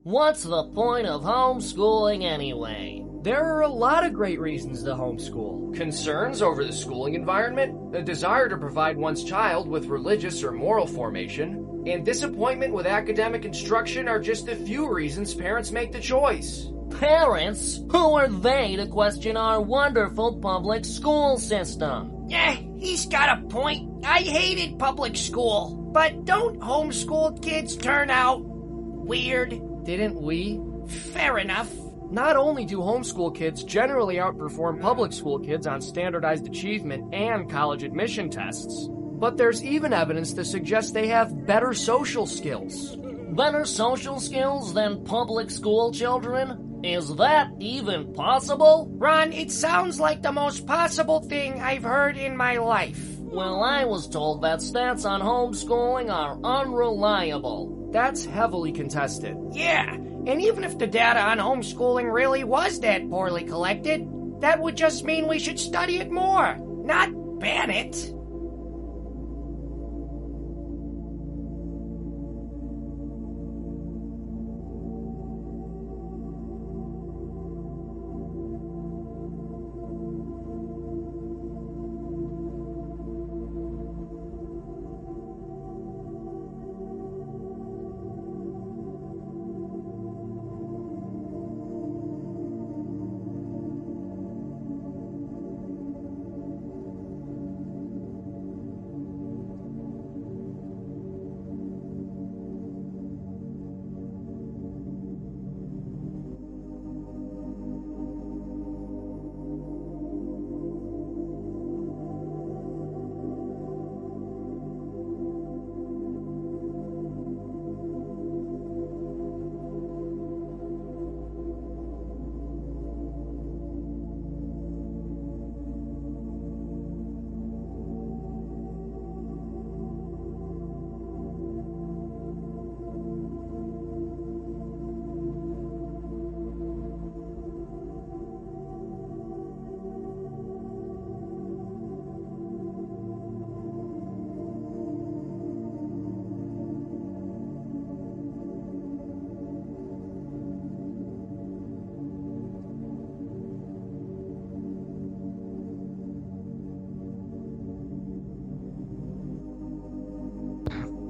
What's the point of homeschooling anyway? There are a lot of great reasons to homeschool. Concerns over the schooling environment, a desire to provide one's child with religious or moral formation, and disappointment with academic instruction are just a few reasons parents make the choice. Parents? Who are they to question our wonderful public school system? Yeah, he's got a point. I hated public school. But don't homeschooled kids turn out weird? Didn't we? Fair enough. Not only do homeschool kids generally outperform public school kids on standardized achievement and college admission tests, but there's even evidence to suggest they have better social skills. Better social skills than public school children? Is that even possible? Ron, it sounds like the most possible thing I've heard in my life. Well, I was told that stats on homeschooling are unreliable. That's heavily contested. Yeah, and even if the data on homeschooling really was that poorly collected, that would just mean we should study it more, not ban it.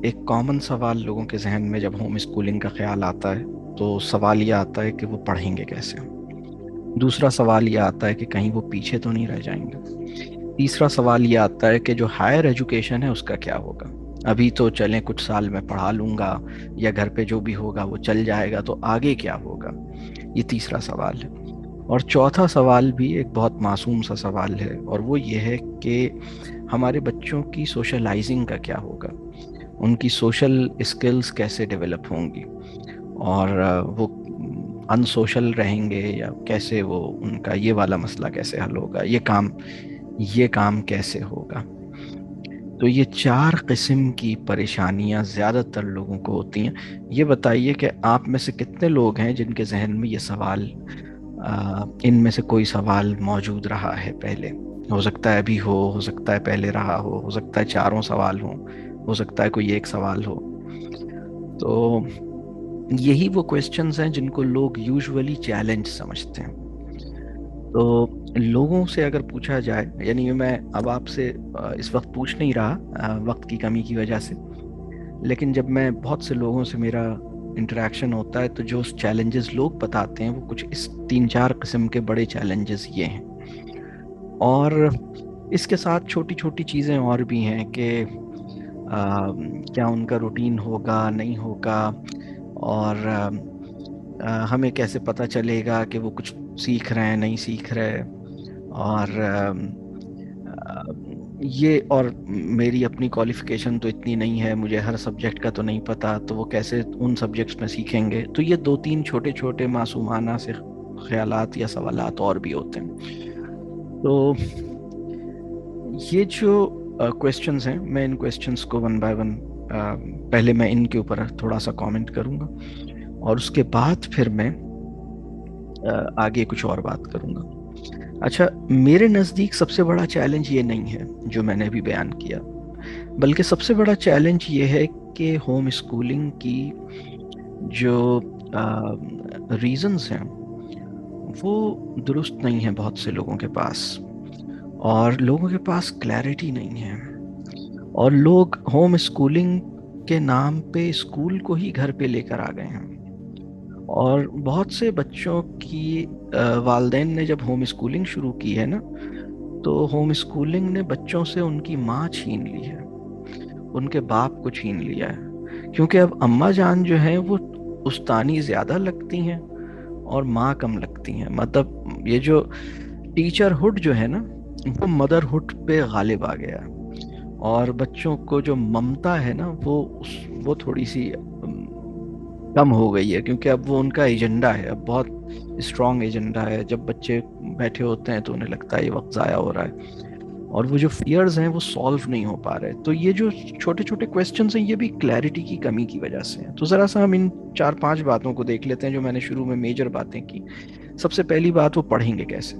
ایک common سوال لوگوں کے ذہن میں جب home schooling کا خیال آتا ہے تو سوال یہ آتا ہے کہ وہ پڑھیں گے کیسے. دوسرا سوال یہ آتا ہے کہ کہیں وہ پیچھے تو نہیں رہ جائیں گے. تیسرا سوال یہ آتا ہے کہ جو ہائر ایجوکیشن ہے اس کا کیا ہوگا. ابھی تو چلیں کچھ سال میں پڑھا لوں گا یا گھر پہ جو بھی ہوگا وہ چل جائے گا، تو آگے کیا ہوگا. یہ تیسرا سوال ہے. اور چوتھا سوال بھی ایک بہت معصوم سا سوال ہے، اور وہ یہ ہے کہ ہمارے بچوں کی سوشلائزنگ کا کیا ہوگا، ان کی سوشل اسکلز کیسے ڈیولپ ہوں گی، اور وہ ان سوشل رہیں گے یا کیسے، وہ ان کا یہ والا مسئلہ کیسے حل ہوگا، یہ کام کیسے ہوگا. تو یہ 4 قسم کی پریشانیاں زیادہ تر لوگوں کو ہوتی ہیں. یہ بتائیے کہ آپ میں سے کتنے لوگ ہیں جن کے ذہن میں یہ سوال، ان میں سے کوئی سوال موجود رہا ہے پہلے. ہو سکتا ہے ابھی ہو سکتا ہے پہلے رہا ہو سکتا ہے 4 سوال ہوں، ہو سکتا ہے کوئی ایک سوال ہو. تو یہی وہ کویسچنز ہیں جن کو لوگ یوزولی چیلنج سمجھتے ہیں. تو لوگوں سے اگر پوچھا جائے، یعنی میں اب آپ سے اس وقت پوچھ نہیں رہا وقت کی کمی کی وجہ سے، لیکن جب میں بہت سے لوگوں سے میرا انٹریکشن ہوتا ہے تو جو چیلنجز لوگ بتاتے ہیں وہ کچھ اس 3-4 قسم کے بڑے چیلنجز یہ ہیں. اور اس کے ساتھ چھوٹی چھوٹی چیزیں اور بھی ہیں کہ کیا ان کا روٹین ہوگا نہیں ہوگا، اور ہمیں کیسے پتہ چلے گا کہ وہ کچھ سیکھ رہے ہیں نہیں سیکھ رہے، اور یہ، اور میری اپنی کوالیفیکیشن تو اتنی نہیں ہے، مجھے ہر سبجیکٹ کا تو نہیں پتہ، تو وہ کیسے ان سبجیکٹس میں سیکھیں گے. تو یہ 2-3 چھوٹے چھوٹے معصومانہ سے خیالات یا سوالات اور بھی ہوتے ہیں. تو یہ جو کویسچنز ہیں، میں ان کویسچنز کو 1 بائی 1 پہلے میں ان کے اوپر تھوڑا سا کامنٹ کروں گا، اور اس کے بعد پھر میں آگے کچھ اور بات کروں گا. اچھا، میرے نزدیک سب سے بڑا چیلنج یہ نہیں ہے جو میں نے ابھی بیان کیا، بلکہ سب سے بڑا چیلنج یہ ہے کہ ہوم اسکولنگ کی جو ریزنز ہیں وہ درست نہیں ہیں بہت سے لوگوں کے پاس، اور لوگوں کے پاس کلیئرٹی نہیں ہے، اور لوگ ہوم اسکولنگ کے نام پہ اسکول کو ہی گھر پہ لے کر آ گئے ہیں. اور بہت سے بچوں کی والدین نے جب ہوم اسکولنگ شروع کی ہے نا، تو ہوم اسکولنگ نے بچوں سے ان کی ماں چھین لی ہے، ان کے باپ کو چھین لیا ہے، کیونکہ اب اماں جان جو ہیں وہ استانی زیادہ لگتی ہیں اور ماں کم لگتی ہیں. مطلب یہ جو ٹیچر ہوڈ جو ہے نا وہ مدر ہوڈ پہ غالب آ گیا، اور بچوں کو جو ممتا ہے نا وہ تھوڑی سی کم ہو گئی ہے، کیونکہ اب وہ ان کا ایجنڈا ہے، اب بہت اسٹرانگ ایجنڈا ہے. جب بچے بیٹھے ہوتے ہیں تو انہیں لگتا ہے یہ وقت ضائع ہو رہا ہے، اور وہ جو فیئرز ہیں وہ سالو نہیں ہو پا رہے. تو یہ جو چھوٹے چھوٹے کویسچنز ہیں یہ بھی کلیئرٹی کی کمی کی وجہ سے ہیں. تو ذرا سا ہم ان 4-5 باتوں کو دیکھ لیتے ہیں جو میں نے شروع میں میجر باتیں کی. سب سے پہلی بات، وہ پڑھیں گے کیسے.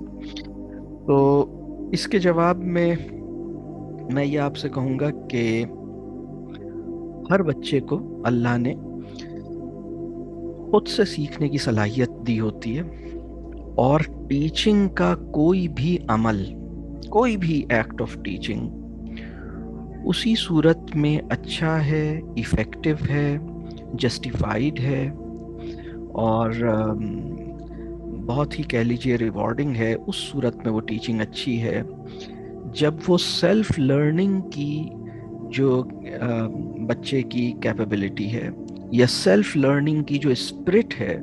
تو اس کے جواب میں یہ آپ سے کہوں گا کہ ہر بچے کو اللہ نے خود سے سیکھنے کی صلاحیت دی ہوتی ہے، اور ٹیچنگ کا کوئی بھی عمل، کوئی بھی ایکٹ آف ٹیچنگ اسی صورت میں اچھا ہے، ایفیکٹو ہے، جسٹیفائیڈ ہے، اور بہت ہی کہہ لیجیے ریوارڈنگ ہے. اس صورت میں وہ ٹیچنگ اچھی ہے جب وہ سیلف لرننگ کی جو بچے کی کیپیبلٹی ہے یا سیلف لرننگ کی جو اسپرٹ ہے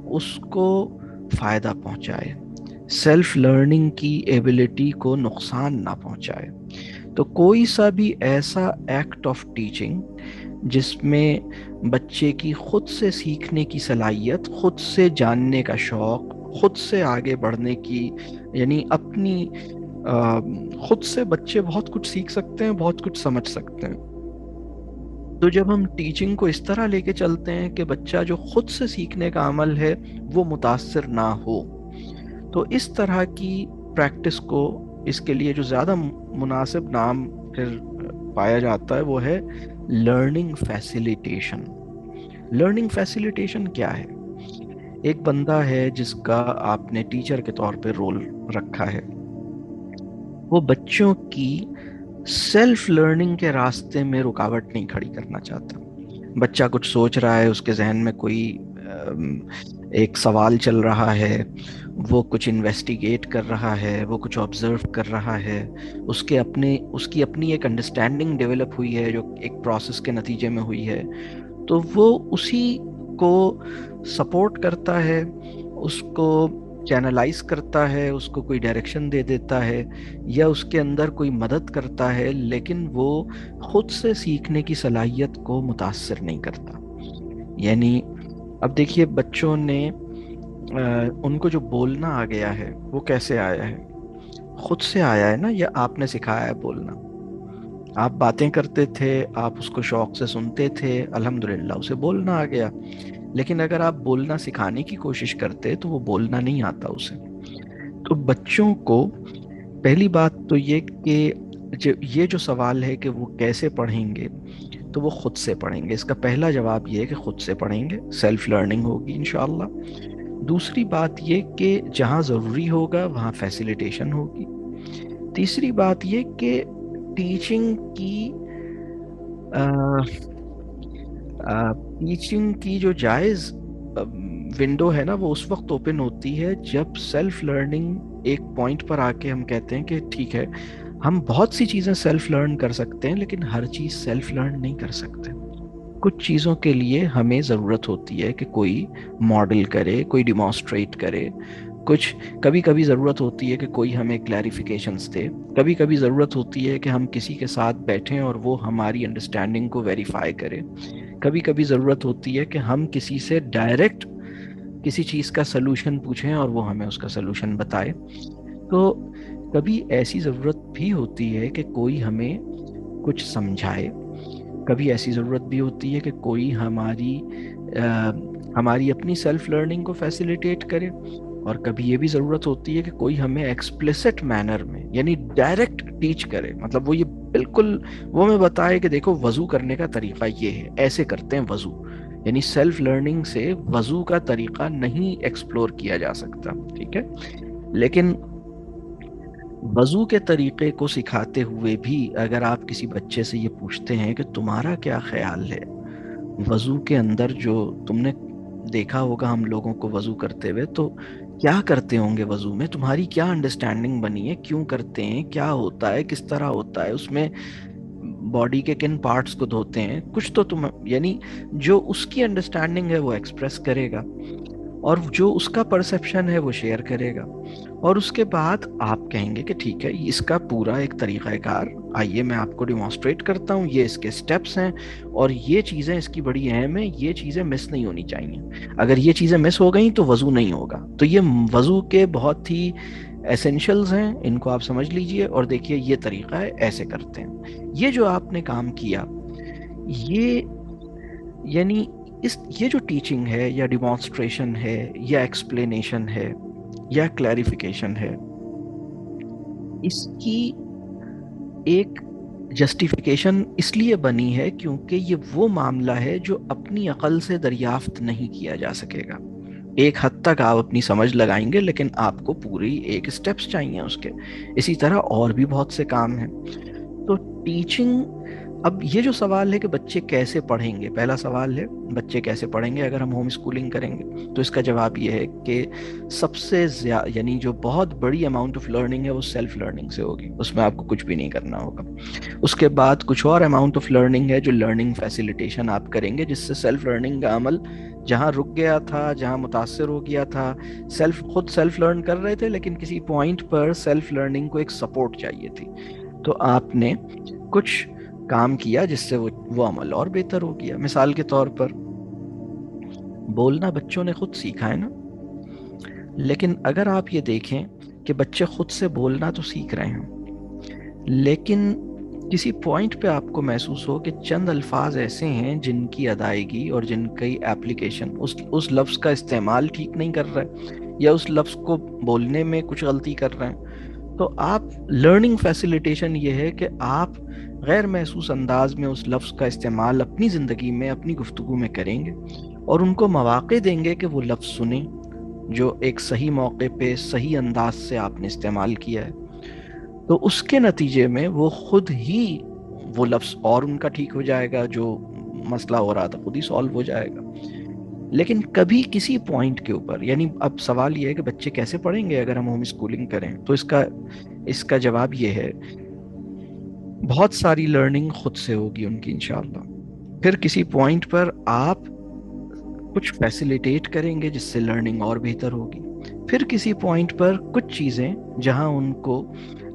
اس کو فائدہ پہنچائے، سیلف لرننگ کی ایبلٹی کو نقصان نہ پہنچائے. تو کوئی سا بھی ایسا ایکٹ آف ٹیچنگ جس میں بچے کی خود سے سیکھنے کی صلاحیت، خود سے جاننے کا شوق، خود سے آگے بڑھنے کی، یعنی اپنی خود سے بچے بہت کچھ سیکھ سکتے ہیں، بہت کچھ سمجھ سکتے ہیں. تو جب ہم ٹیچنگ کو اس طرح لے کے چلتے ہیں کہ بچہ جو خود سے سیکھنے کا عمل ہے وہ متاثر نہ ہو، تو اس طرح کی پریکٹس کو، اس کے لیے جو زیادہ مناسب نام پھر پایا جاتا ہے وہ ہے لرننگ فیسیلیٹیشن. لرننگ فیسیلیٹیشن کیا ہے؟ ایک بندہ ہے جس کا آپ نے ٹیچر کے طور پہ رول رکھا ہے، وہ بچوں کی سیلف لرننگ کے راستے میں رکاوٹ نہیں کھڑی کرنا چاہتا. بچہ کچھ سوچ رہا ہے، اس کے ذہن میں کوئی ایک سوال چل رہا ہے، وہ کچھ انویسٹیگیٹ کر رہا ہے، وہ کچھ آبزرو کر رہا ہے، اس کی اپنی ایک انڈرسٹینڈنگ ڈیولپ ہوئی ہے جو ایک پروسیس کے نتیجے میں ہوئی ہے. تو وہ اسی کو سپورٹ کرتا ہے، اس کو چینلائز کرتا ہے، اس کو کوئی ڈائریکشن دے دیتا ہے یا اس کے اندر کوئی مدد کرتا ہے، لیکن وہ خود سے سیکھنے کی صلاحیت کو متاثر نہیں کرتا. یعنی اب دیکھیے بچوں نے ان کو جو بولنا آ گیا ہے وہ کیسے آیا ہے؟ خود سے آیا ہے نا، یا آپ نے سکھایا ہے بولنا؟ آپ باتیں کرتے تھے، آپ اس کو شوق سے سنتے تھے، الحمدللہ اسے بولنا آ گیا. لیکن اگر آپ بولنا سکھانے کی کوشش کرتے تو وہ بولنا نہیں آتا اسے. تو بچوں کو پہلی بات تو یہ کہ یہ جو سوال ہے کہ وہ کیسے پڑھیں گے، تو وہ خود سے پڑھیں گے. اس کا پہلا جواب یہ ہے کہ خود سے پڑھیں گے، سیلف لرننگ ہوگی انشاءاللہ. دوسری بات یہ کہ جہاں ضروری ہوگا وہاں فیسیلیٹیشن ہوگی. تیسری بات یہ کہ ٹیچنگ کی جو جائز ونڈو ہے نا وہ اس وقت اوپن ہوتی ہے جب سیلف لرننگ ایک پوائنٹ پر آ کے ہم کہتے ہیں کہ ٹھیک ہے ہم بہت سی چیزیں سیلف لرن کر سکتے ہیں لیکن ہر چیز سیلف لرن نہیں کر سکتے. کچھ چیزوں کے لیے ہمیں ضرورت ہوتی ہے کہ کوئی ماڈل کرے، کوئی ڈیمانسٹریٹ کرے، کبھی کبھی ضرورت ہوتی ہے کہ کوئی ہمیں کلیریفیکیشنز دے، کبھی کبھی ضرورت ہوتی ہے کہ ہم کسی کے ساتھ بیٹھیں اور وہ ہماری انڈرسٹینڈنگ کو ویریفائی کرے، کبھی کبھی ضرورت ہوتی ہے کہ ہم کسی سے ڈائریکٹ کسی چیز کا سلوشن پوچھیں اور وہ ہمیں اس کا سلوشن بتائے. تو کبھی ایسی ضرورت بھی ہوتی ہے کہ کوئی ہمیں کچھ سمجھائے، کبھی ایسی ضرورت بھی ہوتی ہے کہ کوئی ہماری اپنی سیلف لرننگ کو فیسیلیٹیٹ کرے، اور کبھی یہ بھی ضرورت ہوتی ہے کہ کوئی ہمیں ایکسپلیسٹ مینر میں یعنی ڈائریکٹ ٹیچ کرے. مطلب وہ ہمیں بتائے کہ دیکھو وضو کرنے کا طریقہ یہ ہے، ایسے کرتے ہیں وضو، یعنی سیلف لرننگ سے وضو کا طریقہ نہیں ایکسپلور کیا جا سکتا، ٹھیک ہے. لیکن وضو کے طریقے کو سکھاتے ہوئے بھی اگر آپ کسی بچے سے یہ پوچھتے ہیں کہ تمہارا کیا خیال ہے وضو کے اندر، جو تم نے دیکھا ہوگا ہم لوگوں کو وضو کرتے ہوئے، تو کیا کرتے ہوں گے وضو میں، تمہاری کیا انڈرسٹینڈنگ بنی ہے، کیوں کرتے ہیں، کیا ہوتا ہے، کس طرح ہوتا ہے، اس میں باڈی کے کن پارٹس کو دھوتے ہیں، کچھ تو تم، یعنی جو اس کی انڈرسٹینڈنگ ہے وہ ایکسپریس کرے گا، اور جو اس کا پرسیپشن ہے وہ شیئر کرے گا. اور اس کے بعد آپ کہیں گے کہ ٹھیک ہے اس کا پورا ایک طریقہ کار آئیے میں آپ کو ڈیمانسٹریٹ کرتا ہوں، یہ اس کے سٹیپس ہیں اور یہ چیزیں اس کی بڑی اہم ہیں، یہ چیزیں مس نہیں ہونی چاہیے، اگر یہ چیزیں مس ہو گئیں تو وضو نہیں ہوگا. تو یہ وضو کے بہت ہی ایسینشلز ہیں، ان کو آپ سمجھ لیجئے اور دیکھیے یہ طریقہ ہے، ایسے کرتے ہیں. یہ جو آپ نے کام کیا، یہ یعنی یہ جو ٹیچنگ ہے یا ڈیمانسٹریشن ہے یا ایکسپلینیشن ہے یا کلیریفیکیشن ہے، اس کی ایک جسٹیفیکیشن اس لیے بنی ہے کیونکہ یہ وہ معاملہ ہے جو اپنی عقل سے دریافت نہیں کیا جا سکے گا. ایک حد تک آپ اپنی سمجھ لگائیں گے لیکن آپ کو پوری ایک سٹیپس چاہیے اس کے. اسی طرح اور بھی بہت سے کام ہیں. تو ٹیچنگ، اب یہ جو سوال ہے کہ بچے کیسے پڑھیں گے، پہلا سوال ہے بچے کیسے پڑھیں گے اگر ہم ہوم اسکولنگ کریں گے، تو اس کا جواب یہ ہے کہ سب سے زیادہ یعنی جو بہت بڑی اماؤنٹ آف لرننگ ہے وہ سیلف لرننگ سے ہوگی، اس میں آپ کو کچھ بھی نہیں کرنا ہوگا. اس کے بعد کچھ اور اماؤنٹ آف لرننگ ہے جو لرننگ فیسیلیٹیشن آپ کریں گے، جس سے سیلف لرننگ کا عمل جہاں رک گیا تھا، جہاں متاثر ہو گیا تھا، خود سیلف لرن کر رہے تھے لیکن کسی پوائنٹ پر سیلف لرننگ کو ایک سپورٹ چاہیے تھی، تو آپ نے کچھ کام کیا جس سے وہ عمل اور بہتر ہو گیا. مثال کے طور پر بولنا بچوں نے خود سیکھا ہے نا، لیکن اگر آپ یہ دیکھیں کہ بچے خود سے بولنا تو سیکھ رہے ہیں، لیکن کسی پوائنٹ پہ آپ کو محسوس ہو کہ چند الفاظ ایسے ہیں جن کی ادائیگی اور جن کی ایپلیکیشن اس لفظ کا استعمال ٹھیک نہیں کر رہے یا اس لفظ کو بولنے میں کچھ غلطی کر رہے ہیں، تو آپ لرننگ فیسیلیٹیشن یہ ہے کہ آپ غیر محسوس انداز میں اس لفظ کا استعمال اپنی زندگی میں، اپنی گفتگو میں کریں گے اور ان کو مواقع دیں گے کہ وہ لفظ سنیں جو ایک صحیح موقع پہ صحیح انداز سے آپ نے استعمال کیا ہے. تو اس کے نتیجے میں وہ خود ہی وہ لفظ اور ان کا ٹھیک ہو جائے گا، جو مسئلہ ہو رہا تھا خود ہی سالو ہو جائے گا. لیکن کبھی کسی پوائنٹ کے اوپر، یعنی اب سوال یہ ہے کہ بچے کیسے پڑھیں گے اگر ہم ہوم اسکولنگ کریں، تو اس کا جواب یہ ہے بہت ساری لرننگ خود سے ہوگی ان کی انشاءاللہ. پھر کسی پوائنٹ پر آپ کچھ فیسیلیٹیٹ کریں گے جس سے لرننگ اور بہتر ہوگی. پھر کسی پوائنٹ پر کچھ چیزیں جہاں ان کو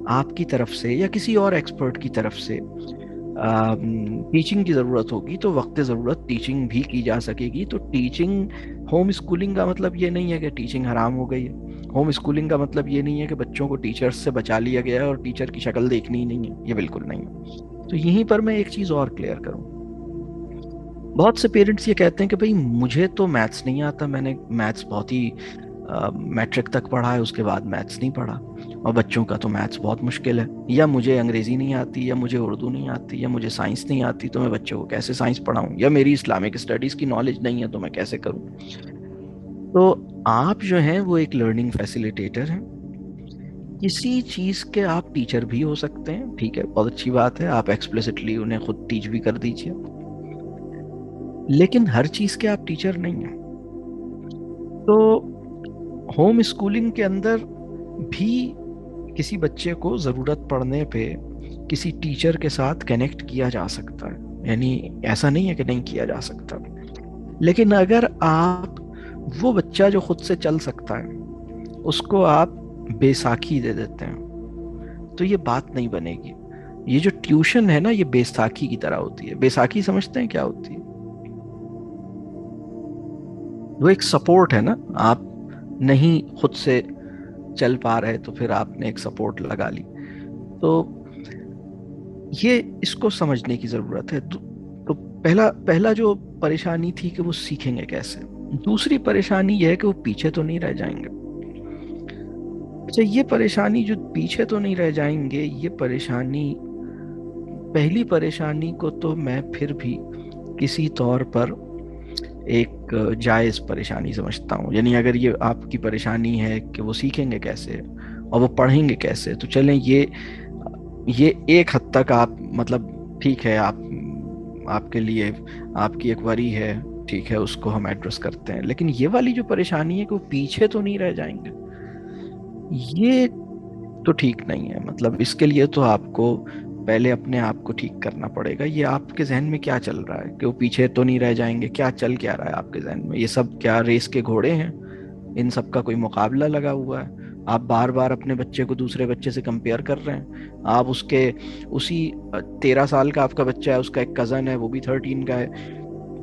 آپ کی طرف سے یا کسی اور ایکسپرٹ کی طرف سے ٹیچنگ کی ضرورت ہوگی تو وقت ضرورت ٹیچنگ بھی کی جا سکے گی. تو ٹیچنگ، ہوم اسکولنگ کا مطلب یہ نہیں ہے کہ ٹیچنگ حرام ہو گئی ہے. ہوم اسکولنگ کا مطلب یہ نہیں ہے کہ بچوں کو ٹیچرز سے بچا لیا گیا ہے اور ٹیچر کی شکل دیکھنی ہی نہیں ہے، یہ بالکل نہیں ہے. تو یہیں پر میں ایک چیز اور کلیئر کروں. بہت سے پیرنٹس یہ کہتے ہیں کہ بھئی مجھے تو میتھس نہیں آتا، میں نے میتھس بہت ہی میٹرک تک پڑھا ہے، اس کے بعد میتھس نہیں پڑھا، اور بچوں کا تو میتھس بہت مشکل ہے، یا مجھے انگریزی نہیں آتی، یا مجھے اردو نہیں آتی، یا مجھے سائنس نہیں آتی، تو میں بچوں کو کیسے سائنس پڑھاؤں، یا میری اسلامک اسٹڈیز کی نالج نہیں ہے تو میں کیسے کروں. تو آپ جو ہیں وہ ایک لرننگ فیسیلیٹیٹر ہیں. کسی چیز کے آپ ٹیچر بھی ہو سکتے ہیں، ٹھیک ہے، بہت اچھی بات ہے، آپ ایکسپلیسٹلی انہیں خود ٹیچ بھی کر دیجئے، لیکن ہر چیز کے آپ ٹیچر نہیں ہیں. تو ہوم اسکولنگ کے اندر بھی کسی بچے کو ضرورت پڑنے پہ کسی ٹیچر کے ساتھ کنیکٹ کیا جا سکتا ہے، یعنی ایسا نہیں ہے کہ نہیں کیا جا سکتا. لیکن اگر آپ وہ بچہ جو خود سے چل سکتا ہے اس کو آپ بیساکھی دے دیتے ہیں تو یہ بات نہیں بنے گی. یہ جو ٹیوشن ہے نا، یہ بیساکھی کی طرح ہوتی ہے. بیساکھی سمجھتے ہیں کیا ہوتی ہے؟ وہ ایک سپورٹ ہے نا، آپ نہیں خود سے چل پا رہے تو پھر آپ نے ایک سپورٹ لگا لی. تو یہ اس کو سمجھنے کی ضرورت ہے. تو پہلا جو پریشانی تھی کہ وہ سیکھیں گے کیسے. دوسری پریشانی یہ ہے کہ وہ پیچھے تو نہیں رہ جائیں گے. اچھا، یہ پریشانی جو پیچھے تو نہیں رہ جائیں گے، یہ پریشانی، پہلی پریشانی کو تو میں پھر بھی کسی طور پر ایک جائز پریشانی سمجھتا ہوں. یعنی اگر یہ آپ کی پریشانی ہے کہ وہ سیکھیں گے کیسے اور وہ پڑھیں گے کیسے, تو چلیں یہ ایک حد تک آپ مطلب ٹھیک ہے, آپ کے لیے آپ کی ایک وری ہے, ٹھیک ہے, اس کو ہم ایڈریس کرتے ہیں. لیکن یہ والی جو پریشانی ہے کہ وہ پیچھے تو نہیں رہ جائیں گے, یہ تو ٹھیک نہیں ہے. مطلب اس کے لیے تو آپ کو پہلے اپنے آپ کو ٹھیک کرنا پڑے گا. یہ آپ کے ذہن میں کیا چل رہا ہے کہ وہ پیچھے تو نہیں رہ جائیں گے؟ کیا چل کیا رہا ہے آپ کے ذہن میں؟ یہ سب کیا ریس کے گھوڑے ہیں؟ ان سب کا کوئی مقابلہ لگا ہوا ہے؟ آپ بار بار اپنے بچے کو دوسرے بچے سے کمپیئر کر رہے ہیں. آپ اسی 13 سال کا آپ کا بچہ ہے, اس کا ایک کزن ہے وہ بھی 13 کا ہے,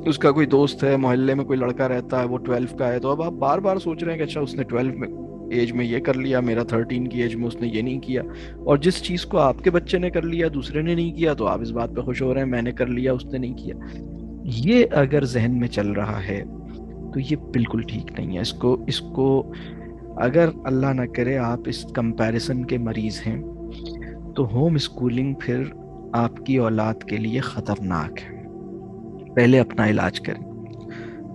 اس کا کوئی دوست ہے, محلے میں کوئی لڑکا رہتا ہے وہ 12 کا ہے, تو اب آپ بار بار سوچ رہے ہیں کہ اچھا اس نے 12 میں ایج میں یہ کر لیا, میرا 13 کی ایج میں اس نے یہ نہیں کیا. اور جس چیز کو آپ کے بچے نے کر لیا دوسرے نے نہیں کیا, تو آپ اس بات پہ خوش ہو رہے ہیں میں نے کر لیا اس نے نہیں کیا. یہ اگر ذہن میں چل رہا ہے تو یہ بالکل ٹھیک نہیں ہے. اس کو اگر اللہ نہ کرے آپ اس کمپیریزن کے مریض ہیں تو ہوم اسکولنگ پھر آپ کی اولاد کے لیے خطرناک ہے. پہلے اپنا علاج کریں,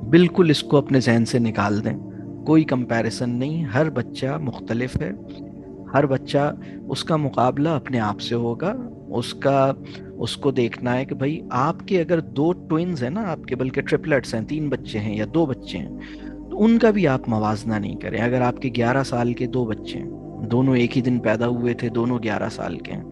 بالکل اس کو اپنے ذہن سے نکال دیں. کوئی کمپیریزن نہیں, ہر بچہ مختلف ہے, ہر بچہ اس کا مقابلہ اپنے آپ سے ہوگا. اس کو دیکھنا ہے کہ بھائی آپ کے اگر 2 ٹوئنز ہیں نا, آپ کے بلکہ ٹرپلٹس ہیں, 3 بچے ہیں یا 2 بچے ہیں, تو ان کا بھی آپ موازنہ نہیں کریں. اگر آپ کے 11 سال کے 2 بچے ہیں, دونوں ایک ہی دن پیدا ہوئے تھے, دونوں 11 سال کے ہیں,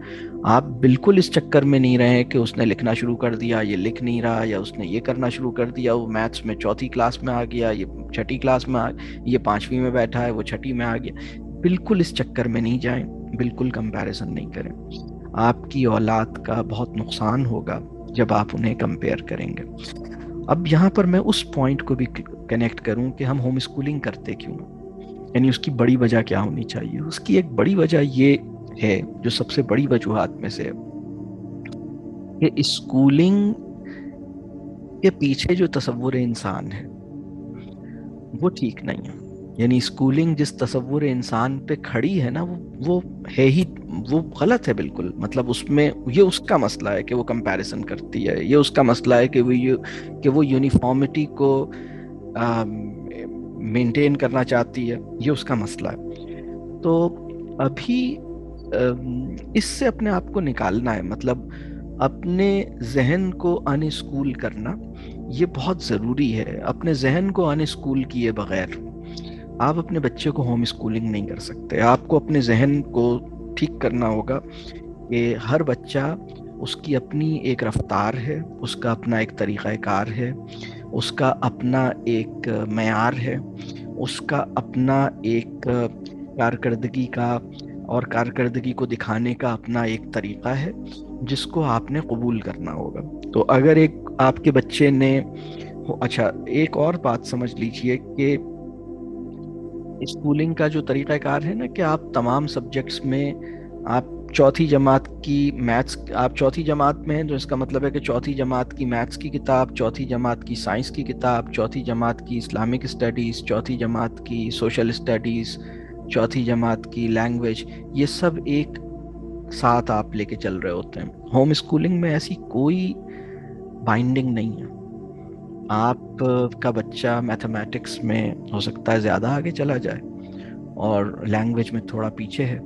آپ بالکل اس چکر میں نہیں رہیں کہ اس نے لکھنا شروع کر دیا, یہ لکھ نہیں رہا, یا اس نے یہ کرنا شروع کر دیا, وہ میتھس میں 4تھی کلاس میں آ گیا, یہ 6ٹھی کلاس میں یہ 5ویں میں بیٹھا ہے, وہ 6ٹھی میں آ گیا. بالکل اس چکر میں نہیں جائیں, بالکل کمپیریزن نہیں کریں. آپ کی اولاد کا بہت نقصان ہوگا جب آپ انہیں کمپیئر کریں گے. اب یہاں پر میں اس پوائنٹ کو بھی کنیکٹ کروں کہ ہم ہوم اسکولنگ کرتے کیوں, یعنی اس کی بڑی وجہ کیا ہونی چاہیے. اس کی ایک بڑی وجہ یہ ہے, جو سب سے بڑی وجوہات میں سے, کہ اسکولنگ کے پیچھے جو تصور انسان ہے وہ ٹھیک نہیں ہے. یعنی اسکولنگ جس تصور انسان پہ کھڑی ہے نا, وہ ہے ہی, وہ غلط ہے بالکل. مطلب اس میں یہ اس کا مسئلہ ہے کہ وہ کمپیریزن کرتی ہے, یہ اس کا مسئلہ ہے کہ وہ یونیفارمٹی کو مینٹین کرنا چاہتی ہے, یہ اس کا مسئلہ ہے. تو ابھی اس سے اپنے آپ کو نکالنا ہے. مطلب اپنے ذہن کو ان اسکول کرنا یہ بہت ضروری ہے. اپنے ذہن کو ان اسکول کیے بغیر آپ اپنے بچے کو ہوم اسکولنگ نہیں کر سکتے. آپ کو اپنے ذہن کو ٹھیک کرنا ہوگا کہ ہر بچہ, اس کی اپنی ایک رفتار ہے, اس کا اپنا ایک طریقہ کار ہے, اس کا اپنا ایک معیار ہے, اس کا اپنا ایک کارکردگی کا اور کارکردگی کو دکھانے کا اپنا ایک طریقہ ہے, جس کو آپ نے قبول کرنا ہوگا. تو اگر ایک آپ کے بچے نے, اچھا ایک اور بات سمجھ لیجئے کہ اسکولنگ کا جو طریقہ کار ہے نا, کہ آپ تمام سبجیکٹس میں, آپ 4تھی جماعت کی میتھس, آپ 4تھی جماعت میں ہیں تو اس کا مطلب ہے کہ 4تھی جماعت کی میتھس کی کتاب, 4تھی جماعت کی سائنس کی کتاب, 4تھی جماعت کی اسلامک اسٹڈیز, 4تھی جماعت کی سوشل اسٹڈیز, 4تھی جماعت کی لینگویج, یہ سب ایک ساتھ آپ لے کے چل رہے ہوتے ہیں. ہوم اسکولنگ میں ایسی کوئی بائنڈنگ نہیں ہے. آپ کا بچہ میتھمیٹکس میں ہو سکتا ہے زیادہ آگے چلا جائے اور لینگویج میں تھوڑا پیچھے ہے,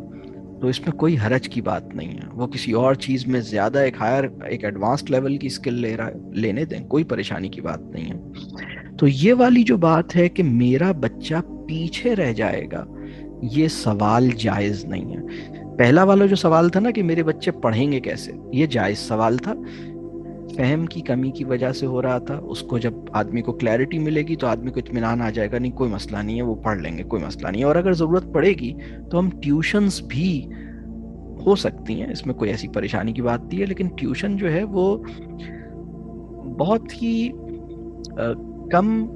تو اس میں کوئی حرج کی بات نہیں ہے. وہ کسی اور چیز میں زیادہ ایک ایڈوانسڈ لیول کی اسکل لے رہا ہے, لینے دیں, کوئی پریشانی کی بات نہیں ہے. تو یہ والی جو بات ہے کہ میرا بچہ پیچھے رہ جائے گا, یہ سوال جائز نہیں ہے. پہلا والا جو سوال تھا نا کہ میرے بچے پڑھیں گے کیسے, یہ جائز سوال تھا, فہم کی کمی کی وجہ سے ہو رہا تھا. اس کو جب آدمی کو کلیئرٹی ملے گی تو آدمی کو اطمینان آ جائے گا, نہیں کوئی مسئلہ نہیں ہے, وہ پڑھ لیں گے, کوئی مسئلہ نہیں ہے. اور اگر ضرورت پڑے گی تو ہم ٹیوشنز بھی ہو سکتی ہیں, اس میں کوئی ایسی پریشانی کی بات نہیں ہے. لیکن ٹیوشن جو ہے وہ بہت ہی کم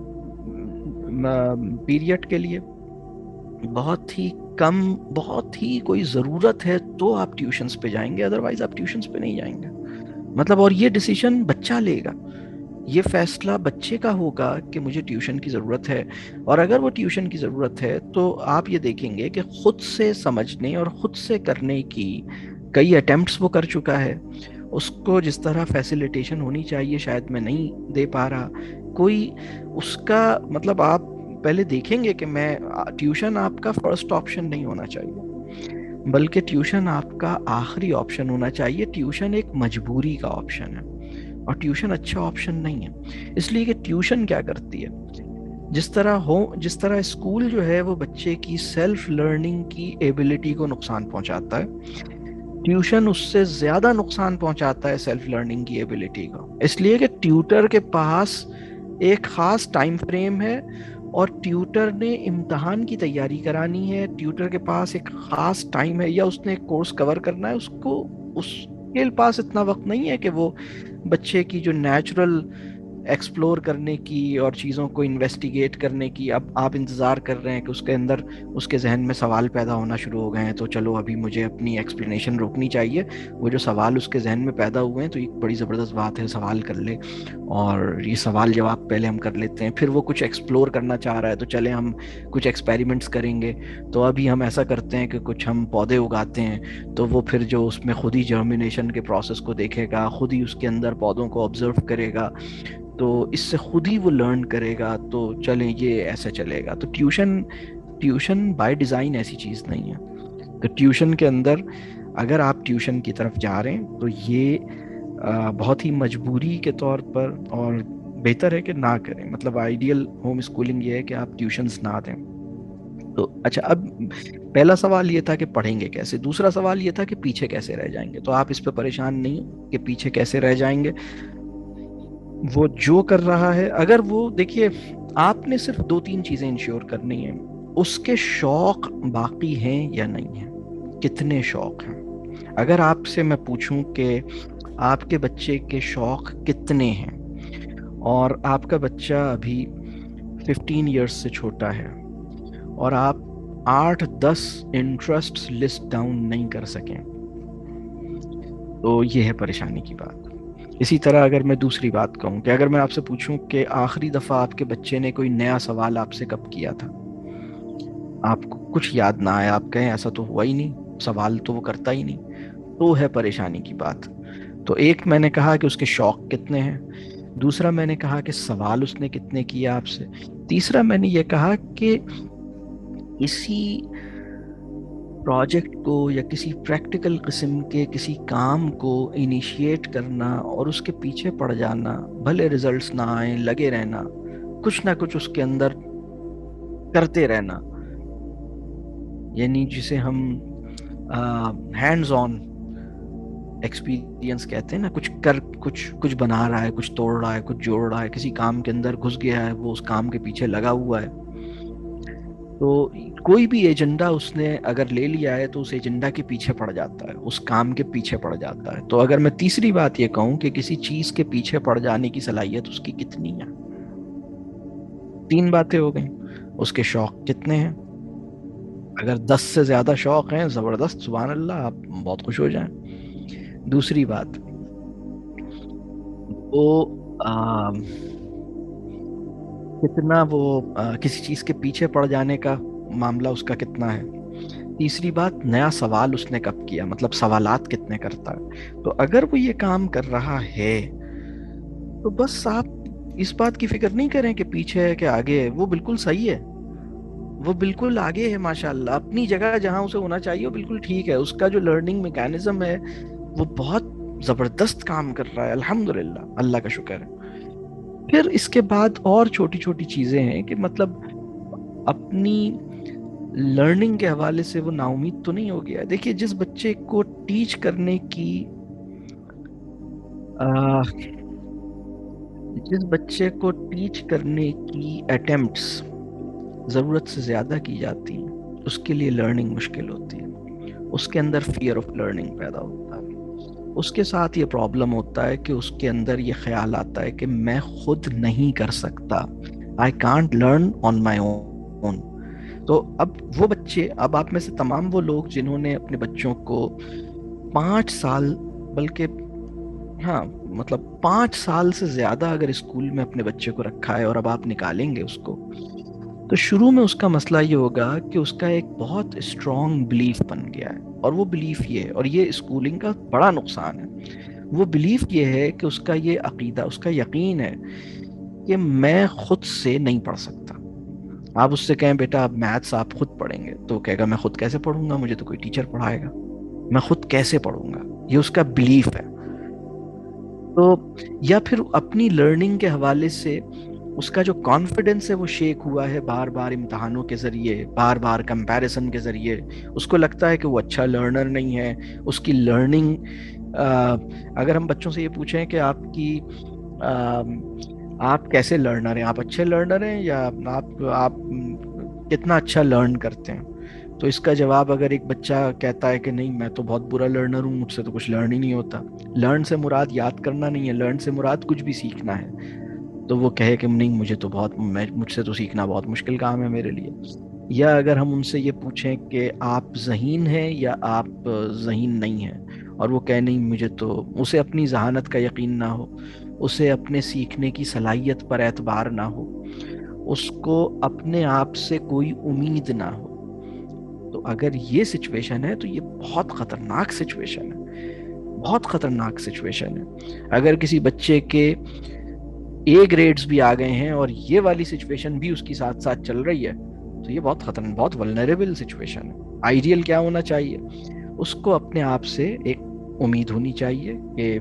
پیریڈ کے لیے, بہت ہی کوئی ضرورت ہے تو آپ ٹیوشنز پہ جائیں گے, ادروائز آپ ٹیوشنز پہ نہیں جائیں گے. مطلب, اور یہ ڈیسیشن بچہ لے گا, یہ فیصلہ بچے کا ہوگا کہ مجھے ٹیوشن کی ضرورت ہے. اور اگر وہ ٹیوشن کی ضرورت ہے تو آپ یہ دیکھیں گے کہ خود سے سمجھنے اور خود سے کرنے کی کئی اٹیمپٹس وہ کر چکا ہے. اس کو جس طرح فیسیلیٹیشن ہونی چاہیے شاید میں نہیں دے پا رہا, کوئی اس کا مطلب آپ پہلے دیکھیں گے کہ میں ٹیوشن آپ کا فرسٹ آپشن نہیں ہونا چاہیے، بلکہ ٹیوشن آپ کا آخری آپشن ہونا چاہیے. ٹیوشن ایک مجبوری کا آپشن ہے اور ٹیوشن اچھا آپشن نہیں ہے. اس لیے کہ ٹیوشن کیا کرتی ہے، جس طرح اسکول جو ہے وہ بچے کی سیلف لرننگ کی ایبلٹی کو نقصان پہنچاتا ہے، ٹیوشن اس سے زیادہ نقصان پہنچاتا ہے سیلف لرننگ کی ایبلٹی کو. اس لیے کہ ٹیوٹر کے پاس ایک خاص ٹائم فریم ہے اور ٹیوٹر نے امتحان کی تیاری کرانی ہے، ٹیوٹر کے پاس ایک خاص ٹائم ہے، یا اس نے ایک کورس کور کرنا ہے، اس کے پاس اتنا وقت نہیں ہے کہ وہ بچے کی جو نیچرل ایکسپلور کرنے کی اور چیزوں کو انویسٹیگیٹ کرنے کی. اب آپ انتظار کر رہے ہیں کہ اس کے ذہن میں سوال پیدا ہونا شروع ہو گئے ہیں، تو چلو ابھی مجھے اپنی ایکسپلینیشن روکنی چاہیے. وہ جو سوال اس کے ذہن میں پیدا ہوئے ہیں تو ایک بڑی زبردست بات ہے، سوال کر لے اور یہ سوال جواب پہلے ہم کر لیتے ہیں. پھر وہ کچھ ایکسپلور کرنا چاہ رہا ہے تو چلے ہم کچھ ایکسپیریمنٹس کریں گے. تو ابھی ہم ایسا کرتے ہیں کہ کچھ ہم پودے اگاتے ہیں، تو وہ پھر جو اس میں خود ہی جرمینیشن کے پروسیس کو دیکھے گا، خود ہی اس کے اندر پودوں کو آبزرو کرے گا، تو اس سے خود ہی وہ لرن کرے گا. تو چلیں یہ ایسے چلے گا. تو ٹیوشن بائی ڈیزائن ایسی چیز نہیں ہے. تو ٹیوشن کے اندر اگر آپ ٹیوشن کی طرف جا رہے ہیں تو یہ بہت ہی مجبوری کے طور پر، اور بہتر ہے کہ نہ کریں. مطلب آئیڈیل ہوم اسکولنگ یہ ہے کہ آپ ٹیوشنز نہ دیں. تو اچھا، اب پہلا سوال یہ تھا کہ پڑھیں گے کیسے، دوسرا سوال یہ تھا کہ پیچھے کیسے رہ جائیں گے. تو آپ اس پہ پریشان نہیں کہ پیچھے کیسے رہ جائیں گے. وہ جو کر رہا ہے، اگر وہ دیکھیے، آپ نے صرف 2-3 چیزیں انشور کرنی ہیں. اس کے شوق باقی ہیں یا نہیں ہیں، کتنے شوق ہیں. اگر آپ سے میں پوچھوں کہ آپ کے بچے کے شوق کتنے ہیں، اور آپ کا بچہ ابھی 15 ایئرس سے چھوٹا ہے اور آپ 8-10 انٹرسٹ لسٹ ڈاؤن نہیں کر سکیں، تو یہ ہے پریشانی کی بات. اسی طرح اگر میں دوسری بات کہوں کہ اگر میں آپ سے پوچھوں کہ آخری دفعہ آپ کے بچے نے کوئی نیا سوال آپ سے کب کیا تھا، آپ کو کچھ یاد نہ آئے، آپ کہیں ایسا تو ہوا ہی نہیں، سوال تو وہ کرتا ہی نہیں، تو ہے پریشانی کی بات. تو ایک میں نے کہا کہ اس کے شوق کتنے ہیں، دوسرا میں نے کہا کہ سوال اس نے کتنے کیا آپ سے، تیسرا میں نے یہ کہا کہ اسی پروجیکٹ کو یا کسی پریکٹیکل قسم کے کسی کام کو انیشیٹ کرنا اور اس کے پیچھے پڑ جانا، بھلے ریزلٹس نہ آئیں، لگے رہنا، کچھ نہ کچھ اس کے اندر کرتے رہنا، یعنی جسے ہم ہینڈز آن ایکسپیرینس کہتے ہیں نا، کچھ بنا رہا ہے، کچھ توڑ رہا ہے، کچھ جوڑ رہا ہے، کسی کام کے اندر گھس گیا ہے، وہ اس کام کے پیچھے لگا ہوا ہے. تو کوئی بھی ایجنڈا اس نے اگر لے لیا ہے تو اس ایجنڈا کے پیچھے پڑ جاتا ہے، اس کام کے پیچھے پڑ جاتا ہے. تو اگر میں تیسری بات یہ کہوں کہ کسی چیز کے پیچھے پڑ جانے کی صلاحیت اس کی کتنی ہے، 3 باتیں ہو گئیں. اس کے شوق کتنے ہیں، اگر 10 سے زیادہ شوق ہیں، زبردست، سبحان اللہ، آپ بہت خوش ہو جائیں. دوسری بات، وہ کتنا وہ کسی چیز کے پیچھے پڑ جانے کا معاملہ اس کا کتنا ہے. تیسری بات، نیا سوال اس نے کب کیا، مطلب سوالات کتنے کرتا ہے. تو اگر وہ یہ کام کر رہا ہے تو بس آپ اس بات کی فکر نہیں کریں کہ پیچھے ہے کہ آگے ہے. وہ بالکل صحیح ہے، وہ بالکل آگے ہے ماشاءاللہ، اپنی جگہ جہاں اسے ہونا چاہیے وہ بالکل ٹھیک ہے. اس کا جو لرننگ میکینزم ہے وہ بہت زبردست کام کر رہا ہے، الحمدللہ، اللہ کا شکر ہے. پھر اس کے بعد اور چھوٹی چھوٹی چیزیں ہیں کہ مطلب اپنی لرننگ کے حوالے سے وہ نا امید تو نہیں ہو گیا. دیکھیے، جس بچے کو ٹیچ کرنے کی اٹیمپٹس ضرورت سے زیادہ کی جاتی ہیں، اس کے لیے لرننگ مشکل ہوتی ہے، اس کے اندر فیئر آف لرننگ پیدا ہوتا ہے. اس کے ساتھ یہ پرابلم ہوتا ہے کہ اس کے اندر یہ خیال آتا ہے کہ میں خود نہیں کر سکتا، I can't learn on my own. تو اب وہ بچے، اب آپ میں سے تمام وہ لوگ جنہوں نے اپنے بچوں کو 5 سال، بلکہ ہاں مطلب 5 سال سے زیادہ اگر اسکول میں اپنے بچے کو رکھا ہے اور اب آپ نکالیں گے اس کو، تو شروع میں اس کا مسئلہ یہ ہوگا کہ اس کا ایک بہت اسٹرانگ بلیف بن گیا ہے، اور وہ بلیف یہ ہے، اور یہ اسکولنگ کا بڑا نقصان ہے، وہ بلیف یہ ہے کہ اس کا یہ عقیدہ، اس کا یقین ہے کہ میں خود سے نہیں پڑھ سکتا. آپ اس سے کہیں بیٹا آپ میتھس آپ خود پڑھیں گے, تو وہ کہے گا میں خود کیسے پڑھوں گا, مجھے تو کوئی ٹیچر پڑھائے گا, میں خود کیسے پڑھوں گا. یہ اس کا بلیف ہے. تو یا پھر اپنی لرننگ کے حوالے سے اس کا جو کانفیڈنس ہے وہ شیک ہوا ہے بار بار امتحانوں کے ذریعے, بار بار کمپیریزن کے ذریعے. اس کو لگتا ہے کہ وہ اچھا لرنر نہیں ہے. اس کی لرننگ, اگر ہم بچوں سے یہ پوچھیں کہ آپ کیسے لرنر ہیں, آپ اچھے لرنر ہیں یا آپ کتنا اچھا لرن کرتے ہیں, تو اس کا جواب اگر ایک بچہ کہتا ہے کہ نہیں میں تو بہت برا لرنر ہوں, مجھ سے تو کچھ لرن ہی نہیں ہوتا. لرن سے مراد یاد کرنا نہیں ہے, لرن سے مراد کچھ بھی سیکھنا ہے. تو وہ کہے کہ نہیں مجھ سے تو سیکھنا بہت مشکل کام ہے میرے لیے. یا اگر ہم ان سے یہ پوچھیں کہ آپ ذہین ہیں یا آپ ذہین نہیں ہیں, اور وہ کہے نہیں مجھے تو, اسے اپنی ذہانت کا یقین نہ ہو, اسے اپنے سیکھنے کی صلاحیت پر اعتبار نہ ہو, اس کو اپنے آپ سے کوئی امید نہ ہو, تو اگر یہ سچویشن ہے تو یہ بہت خطرناک سچویشن ہے, بہت خطرناک سچویشن ہے. اگر کسی بچے کے اے گریڈز بھی آ گئے ہیں اور یہ والی سچویشن بھی اس کی ساتھ ساتھ چل رہی ہے, تو یہ بہت خطرناک, بہت ولنریبل سچویشن ہے. آئیڈیل کیا ہونا چاہیے, اس کو اپنے آپ سے ایک امید ہونی چاہیے کہ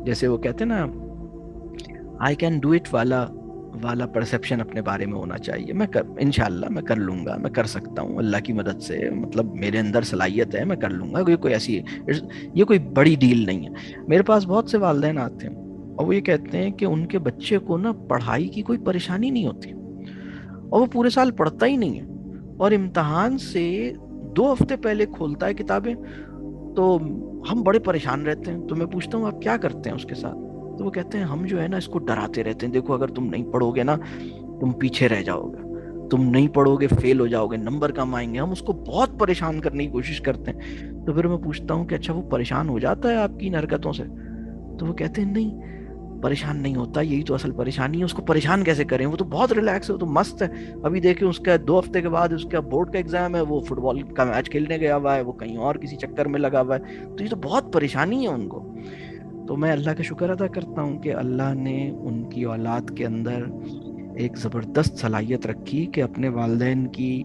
جیسے وہ کہتے ہیں نا آئی کین ڈو اٹ والا پرسیپشن اپنے بارے میں ہونا چاہیے. انشاءاللہ میں کر لوں گا, میں کر سکتا ہوں اللہ کی مدد سے, مطلب میرے اندر صلاحیت ہے, میں کر لوں گا. یہ کوئی بڑی ڈیل نہیں ہے. میرے پاس بہت سے والدین آتے ہیں اور وہ یہ کہتے ہیں کہ ان کے بچے کو نا پڑھائی کی کوئی پریشانی نہیں ہوتی, اور وہ پورے سال پڑھتا ہی نہیں ہے, اور امتحان سے 2 ہفتے پہلے کھولتا ہے کتابیں, تو ہم بڑے پریشان رہتے ہیں. تو میں پوچھتا ہوں آپ کیا کرتے ہیں اس کے ساتھ, تو وہ کہتے ہیں ہم جو ہے نا اس کو ڈراتے رہتے ہیں, دیکھو اگر تم نہیں پڑھو گے نا تم پیچھے رہ جاؤ گے, تم نہیں پڑھو گے فیل ہو جاؤ گے, نمبر کم آئیں گے. ہم اس کو بہت پریشان کرنے کی کوشش کرتے ہیں. تو پھر میں پوچھتا ہوں کہ اچھا وہ پریشان ہو جاتا ہے آپ کی ان حرکتوں سے, تو وہ کہتے ہیں نہیں پریشان نہیں ہوتا, یہی تو اصل پریشانی ہے. اس کو پریشان کیسے کریں, وہ تو بہت ریلیکس ہے, وہ تو مست ہے. ابھی دیکھیں اس کا 2 ہفتے کے بعد اس کا بورڈ کا ایگزام ہے, وہ فٹ بال کا میچ کھیلنے گیا ہوا ہے, وہ کہیں اور کسی چکر میں لگا ہوا ہے, تو یہ تو بہت پریشانی ہے ان کو. تو میں اللہ کا شکر ادا کرتا ہوں کہ اللہ نے ان کی اولاد کے اندر ایک زبردست صلاحیت رکھی کہ اپنے والدین کی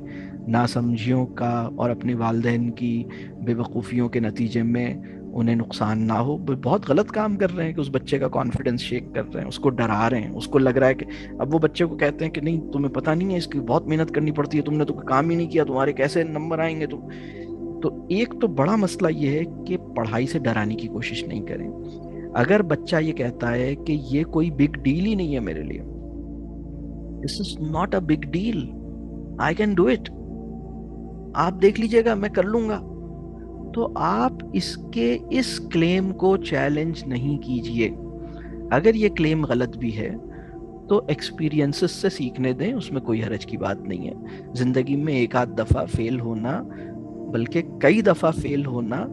ناسمجھیوں کا اور اپنے والدین کی بے وقوفیوں کے نتیجے میں انہیں نقصان نہ ہو. بہت غلط کام کر رہے ہیں کہ اس بچے کا کانفیڈنس شیک کر رہے ہیں, اس کو ڈرا رہے ہیں. اس کو لگ رہا ہے کہ اب وہ بچے کو کہتے ہیں کہ نہیں تمہیں پتہ نہیں ہے, اس کی بہت محنت کرنی پڑتی ہے, تم نے تو کام ہی نہیں کیا, تمہارے کیسے نمبر آئیں گے. تو ایک تو بڑا مسئلہ یہ ہے کہ پڑھائی سے ڈرانے کی کوشش نہیں کریں. اگر بچہ یہ کہتا ہے کہ یہ کوئی بگ ڈیل ہی نہیں ہے میرے لیے, this is not a big deal, I can do it, آپ دیکھ لیجئے گا میں کر لوں گا, تو آپ اس کے اس کلیم کو چیلنج نہیں کیجئے. اگر یہ کلیم غلط بھی ہے تو ایکسپیرینسز سے سیکھنے دیں, اس میں کوئی حرج کی بات نہیں ہے. زندگی میں ایک آدھ دفعہ فیل ہونا, بلکہ کئی دفعہ فیل ہونا,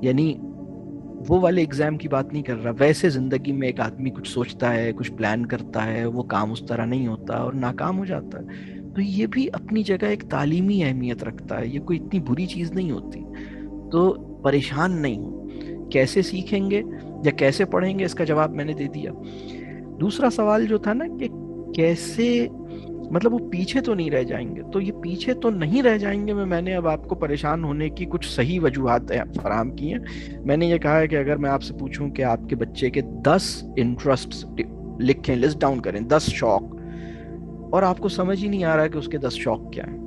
یعنی وہ والے ایگزام کی بات نہیں کر رہا, ویسے زندگی میں ایک آدمی کچھ سوچتا ہے, کچھ پلان کرتا ہے, وہ کام اس طرح نہیں ہوتا اور ناکام ہو جاتا ہے, تو یہ بھی اپنی جگہ ایک تعلیمی اہمیت رکھتا ہے. یہ کوئی اتنی بری چیز نہیں ہوتی. تو پریشان نہیں ہوں. کیسے سیکھیں گے یا کیسے پڑھیں گے, اس کا جواب میں نے دے دیا. دوسرا سوال جو تھا نا کہ کیسے, مطلب وہ پیچھے تو نہیں رہ جائیں گے, تو یہ پیچھے تو نہیں رہ جائیں گے میں نے اب آپ کو پریشان ہونے کی کچھ صحیح وجوہات فراہم کی ہیں. میں نے یہ کہا ہے کہ اگر میں آپ سے پوچھوں کہ آپ کے بچے کے 10 انٹرسٹ لکھیں, لسٹ ڈاؤن کریں, 10 شوق, اور آپ کو سمجھ ہی نہیں آ رہا کہ اس کے 10 شوق کیا ہیں,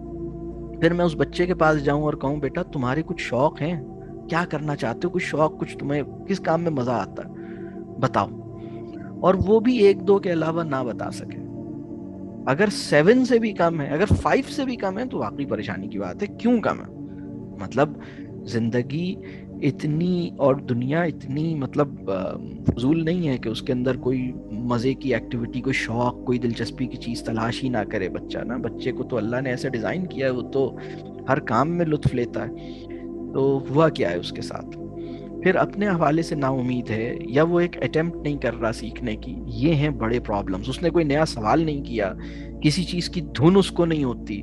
پھر میں اس بچے کے پاس جاؤں اور کہوں بیٹا تمہارے کچھ شوق ہیں, کیا کرنا چاہتے ہو, کچھ شوق, کچھ تمہیں کس کام میں مزہ آتا ہے بتاؤ, اور وہ بھی 1-2 کے علاوہ نہ بتا سکے. اگر 7 سے بھی کم ہے, اگر 5 سے بھی کم ہے, تو واقعی پریشانی کی بات ہے. کیوں کم ہے, مطلب زندگی اتنی اور دنیا اتنی مطلب فضول نہیں ہے کہ اس کے اندر کوئی مزے کی ایکٹیویٹی, کوئی شوق, کوئی دلچسپی کی چیز تلاش ہی نہ کرے بچہ. نا بچے کو تو اللہ نے ایسے ڈیزائن کیا ہے, وہ تو ہر کام میں لطف لیتا ہے. تو ہوا کیا ہے اس کے ساتھ, پھر اپنے حوالے سے نا امید ہے, یا وہ ایک اٹیمپٹ نہیں کر رہا سیکھنے کی. یہ ہیں بڑے پرابلمز. اس نے کوئی نیا سوال نہیں کیا, کسی چیز کی دھن اس کو نہیں ہوتی.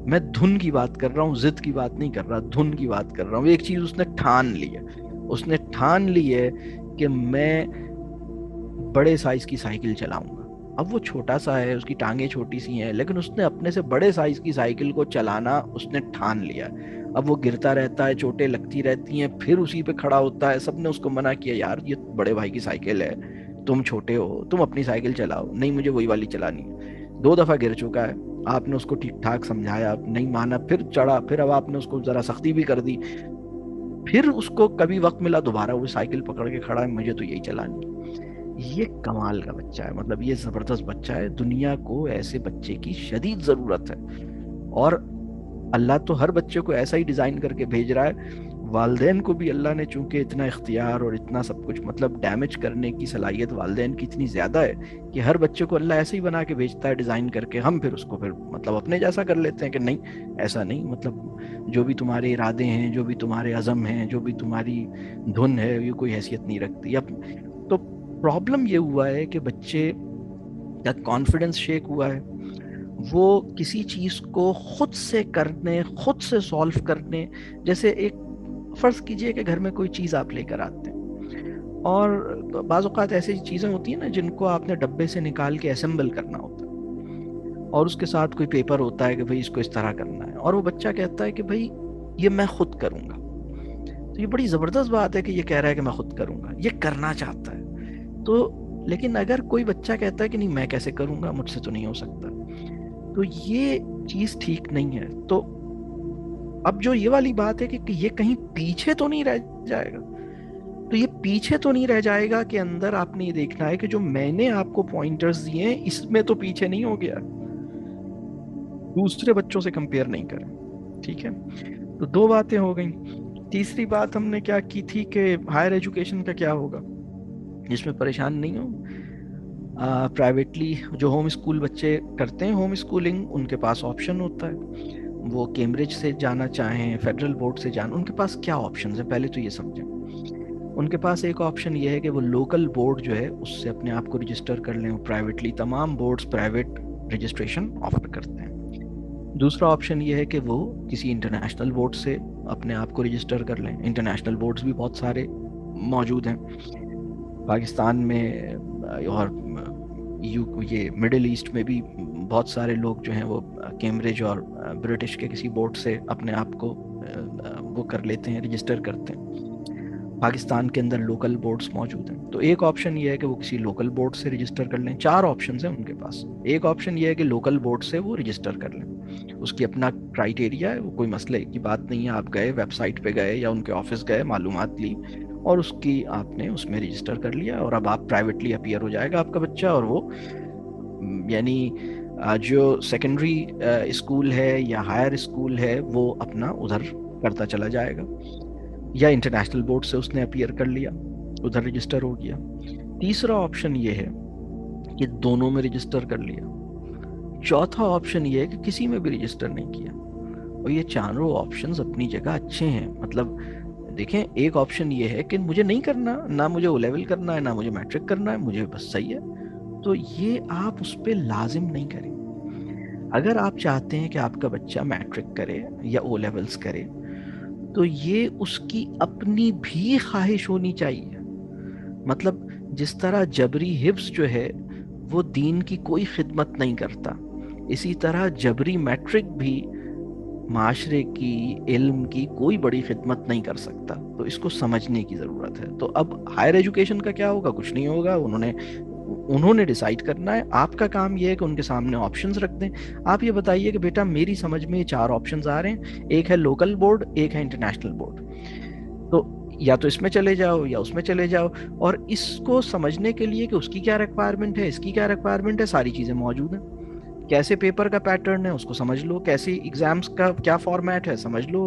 میں دھن کی بات کر رہا ہوں, ضد کی بات نہیں کر رہا, دھن کی بات کر رہا ہوں. ایک چیز اس نے ٹھان لی ہے, اس نے ٹھان لی ہے کہ میں بڑے سائز کی سائیکل چلاؤں گا. اب وہ چھوٹا سا ہے, اس کی ٹانگیں چھوٹی سی ہیں, لیکن اس نے اپنے سے بڑے سائز کی سائیکل کو چلانا اس نے ٹھان لیا. اب وہ گرتا رہتا ہے, چوٹیں لگتی رہتی ہیں, پھر اسی پہ کھڑا ہوتا ہے. سب نے اس کو منع کیا, یار یہ بڑے بھائی کی سائیکل ہے, تم چھوٹے ہو, تم اپنی سائیکل چلاؤ. نہیں, مجھے وہی والی چلانی ہے. 2 دفعہ گر چکا ہے, آپ نے اس کو ٹھیک ٹھاک سمجھایا, نہیں مانا, پھر چڑھا, پھر اب آپ نے اس کو ذرا سختی بھی کر دی, پھر اس کو کبھی وقت ملا دوبارہ وہ سائیکل پکڑ کے کھڑا ہے, مجھے تو یہی چلانی ہے. یہ کمال کا بچہ ہے, مطلب یہ زبردست بچہ ہے. دنیا کو ایسے بچے کی شدید ضرورت ہے, اور اللہ تو ہر بچے کو ایسا ہی ڈیزائن کر کے بھیج رہا ہے. والدین کو بھی اللہ نے چونکہ اتنا اختیار اور اتنا سب کچھ, مطلب ڈیمیج کرنے کی صلاحیت والدین کی اتنی زیادہ ہے کہ ہر بچے کو اللہ ایسے ہی بنا کے بھیجتا ہے ڈیزائن کر کے. ہم پھر اس کو پھر مطلب اپنے جیسا کر لیتے ہیں کہ نہیں ایسا نہیں, مطلب جو بھی تمہارے ارادے ہیں, جو بھی تمہارے عزم ہیں, جو بھی تمہاری دھن ہے, یہ کوئی حیثیت نہیں رکھتی. اب تو پرابلم یہ ہوا ہے کہ بچے کا کانفیڈنس شیک ہوا ہے. وہ کسی چیز کو خود سے کرنے, خود سے سولو کرنے, جیسے ایک فرض کیجئے کہ گھر میں کوئی چیز آپ لے کر آتے ہیں, اور بعض اوقات ایسی چیزیں ہوتی ہیں نا جن کو آپ نے ڈبے سے نکال کے اسمبل کرنا ہوتا ہے, اور اس کے ساتھ کوئی پیپر ہوتا ہے کہ بھئی اس کو اس طرح کرنا ہے, اور وہ بچہ کہتا ہے کہ بھئی یہ میں خود کروں گا. تو یہ بڑی زبردست بات ہے کہ یہ کہہ رہا ہے کہ میں خود کروں گا, یہ کرنا چاہتا ہے. تو لیکن اگر کوئی بچہ کہتا ہے کہ نہیں میں کیسے کروں گا, مجھ سے تو نہیں ہو سکتا, تو یہ چیز ٹھیک نہیں ہے. تو اب جو یہ والی بات ہے کہ یہ کہیں پیچھے تو نہیں رہ جائے گا, تو یہ پیچھے تو نہیں رہ جائے گا کہ اندر آپ نے یہ دیکھنا ہے کہ جو میں نے آپ کو پوائنٹرز دیے ہیں اس میں تو پیچھے نہیں ہو گیا, دوسرے بچوں سے کمپیئر نہیں کریں. ٹھیک ہے, تو 2 باتیں ہو گئیں. تیسری بات ہم نے کیا کی تھی کہ ہائر ایجوکیشن کا کیا ہوگا, جس میں پریشان نہیں ہو. پرائیویٹلی جو ہوم اسکول بچے کرتے ہیں ہوم اسکولنگ, ان کے پاس آپشن ہوتا ہے, وہ کیمبرج سے جانا چاہیں, فیڈرل بورڈ سے جانا, ان کے پاس کیا آپشنز ہیں پہلے تو یہ سمجھیں. ان کے پاس ایک آپشن یہ ہے کہ وہ لوکل بورڈ جو ہے اس سے اپنے آپ کو رجسٹر کر لیں. پرائیویٹلی تمام بورڈز پرائیویٹ رجسٹریشن آفر کرتے ہیں. دوسرا آپشن یہ ہے کہ وہ کسی انٹرنیشنل بورڈ سے اپنے آپ کو رجسٹر کر لیں. انٹرنیشنل بورڈز بھی بہت سارے موجود ہیں پاکستان میں, اور یہ مڈل ایسٹ میں بھی بہت سارے لوگ جو ہیں وہ کیمبرج اور برٹش کے کسی بورڈ سے اپنے آپ کو وہ کر لیتے ہیں, رجسٹر کرتے ہیں. پاکستان کے اندر لوکل بورڈز موجود ہیں. تو ایک آپشن یہ ہے کہ وہ کسی لوکل بورڈ سے رجسٹر کر لیں. 4 آپشنز ہیں ان کے پاس. ایک آپشن یہ ہے کہ لوکل بورڈ سے وہ رجسٹر کر لیں, اس کی اپنا کرائیٹیریا ہے, وہ کوئی مسئلے کی بات نہیں ہے. آپ گئے ویب سائٹ پہ گئے یا ان کے آفس گئے, معلومات لی, اور اس کی آپ نے اس میں رجسٹر کر لیا, اور اب آپ پرائیویٹلی اپیئر ہو جائے گا آپ کا بچہ, اور وہ یعنی جو سیکنڈری اسکول ہے یا ہائر اسکول ہے وہ اپنا ادھر کرتا چلا جائے گا, یا انٹرنیشنل بورڈ سے اس نے اپیئر کر لیا, ادھر رجسٹر ہو گیا. تیسرا آپشن یہ ہے کہ دونوں میں رجسٹر کر لیا. چوتھا آپشن یہ ہے کہ کسی میں بھی رجسٹر نہیں کیا. اور یہ چاروں آپشنز اپنی جگہ اچھے ہیں. مطلب دیکھیں, ایک آپشن یہ ہے کہ مجھے نہیں کرنا, نہ مجھے او لیول کرنا ہے, نہ مجھے میٹرک کرنا ہے, مجھے بس صحیح ہے, تو یہ آپ اس پہ لازم نہیں کریں. اگر آپ چاہتے ہیں کہ آپ کا بچہ میٹرک کرے یا او لیولز کرے, تو یہ اس کی اپنی بھی خواہش ہونی چاہیے. مطلب جس طرح جبری حفظ جو ہے وہ دین کی کوئی خدمت نہیں کرتا, اسی طرح جبری میٹرک بھی معاشرے کی, علم کی کوئی بڑی خدمت نہیں کر سکتا. تو اس کو سمجھنے کی ضرورت ہے. تو اب ہائر ایجوکیشن کا کیا ہوگا, کچھ نہیں ہوگا. انہوں نے ڈیسائیڈ کرنا ہے. آپ کا کام یہ ہے کہ ان کے سامنے آپشنز رکھ دیں. آپ یہ بتائیے کہ بیٹا میری سمجھ میں 4 آپشنز آ رہے ہیں, ایک ہے لوکل بورڈ, ایک ہے انٹرنیشنل بورڈ, تو یا تو اس میں چلے جاؤ یا اس میں چلے جاؤ. اور اس کو سمجھنے کے لیے کہ اس کی کیا ریکوائرمنٹ ہے, اس کی کیا ریکوائرمنٹ ہے, ساری چیزیں موجود ہیں. کیسے پیپر کا پیٹرن ہے اس کو سمجھ لو, کیسے ایگزامز کا کیا فارمیٹ ہے سمجھ لو,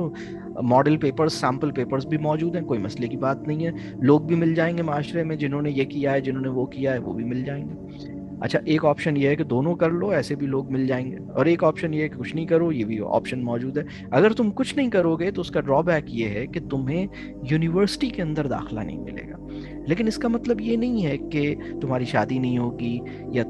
ماڈل پیپرز, سیمپل پیپرز بھی موجود ہیں, کوئی مسئلے کی بات نہیں ہے. لوگ بھی مل جائیں گے معاشرے میں جنہوں نے یہ کیا ہے, جنہوں نے وہ کیا ہے, وہ بھی مل جائیں گے. اچھا, ایک آپشن یہ ہے کہ دونوں کر لو, ایسے بھی لوگ مل جائیں گے. اور ایک آپشن یہ ہے کہ کچھ نہیں کرو, یہ بھی آپشن موجود ہے. اگر تم کچھ نہیں کرو گے تو اس کا ڈرا بیک یہ ہے کہ تمہیں یونیورسٹی کے اندر داخلہ نہیں ملے گا. لیکن اس کا مطلب یہ نہیں ہے کہ تمہاری شادی نہیں ہوگی, یا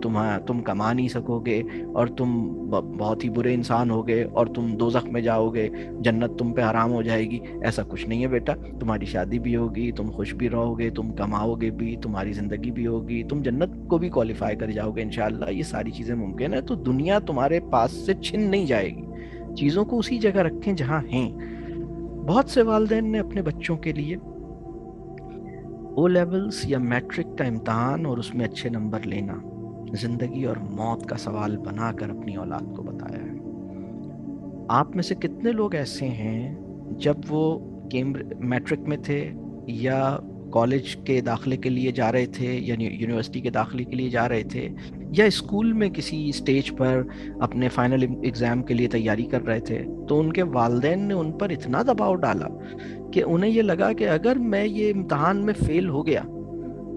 تم کما نہیں سکو گے, اور تم بہت ہی برے انسان ہوگے, اور تم دوزخ میں جاؤ گے, جنت تم پہ حرام ہو جائے گی. ایسا کچھ نہیں ہے بیٹا. تمہاری شادی بھی ہوگی, تم خوش بھی رہو گے, تم کماؤ گے بھی, تمہاری زندگی بھی ہوگی, تم جنت کو بھی کوالیفائی کر جاؤ گے انشاءاللہ یہ ساری چیزیں ممکن ہے، تو دنیا تمہارے پاس سے چھن نہیں جائے گی. چیزوں کو اسی جگہ رکھیں جہاں ہیں. بہت سے والدین نے اپنے بچوں کے لیے او لیولز یا میٹرک کا امتحان اور اس میں اچھے نمبر لینا زندگی اور موت کا سوال بنا کر اپنی اولاد کو بتایا ہے. آپ میں سے کتنے لوگ ایسے ہیں جب وہ میٹرک میں تھے یا کالج کے داخلے کے لیے جا رہے تھے یا یونیورسٹی کے داخلے کے لیے جا رہے تھے یا اسکول میں کسی اسٹیج پر اپنے فائنل ایگزام کے لیے تیاری کر رہے تھے، تو ان کے والدین نے ان پر اتنا دباؤ ڈالا کہ انہیں یہ لگا کہ اگر میں یہ امتحان میں فیل ہو گیا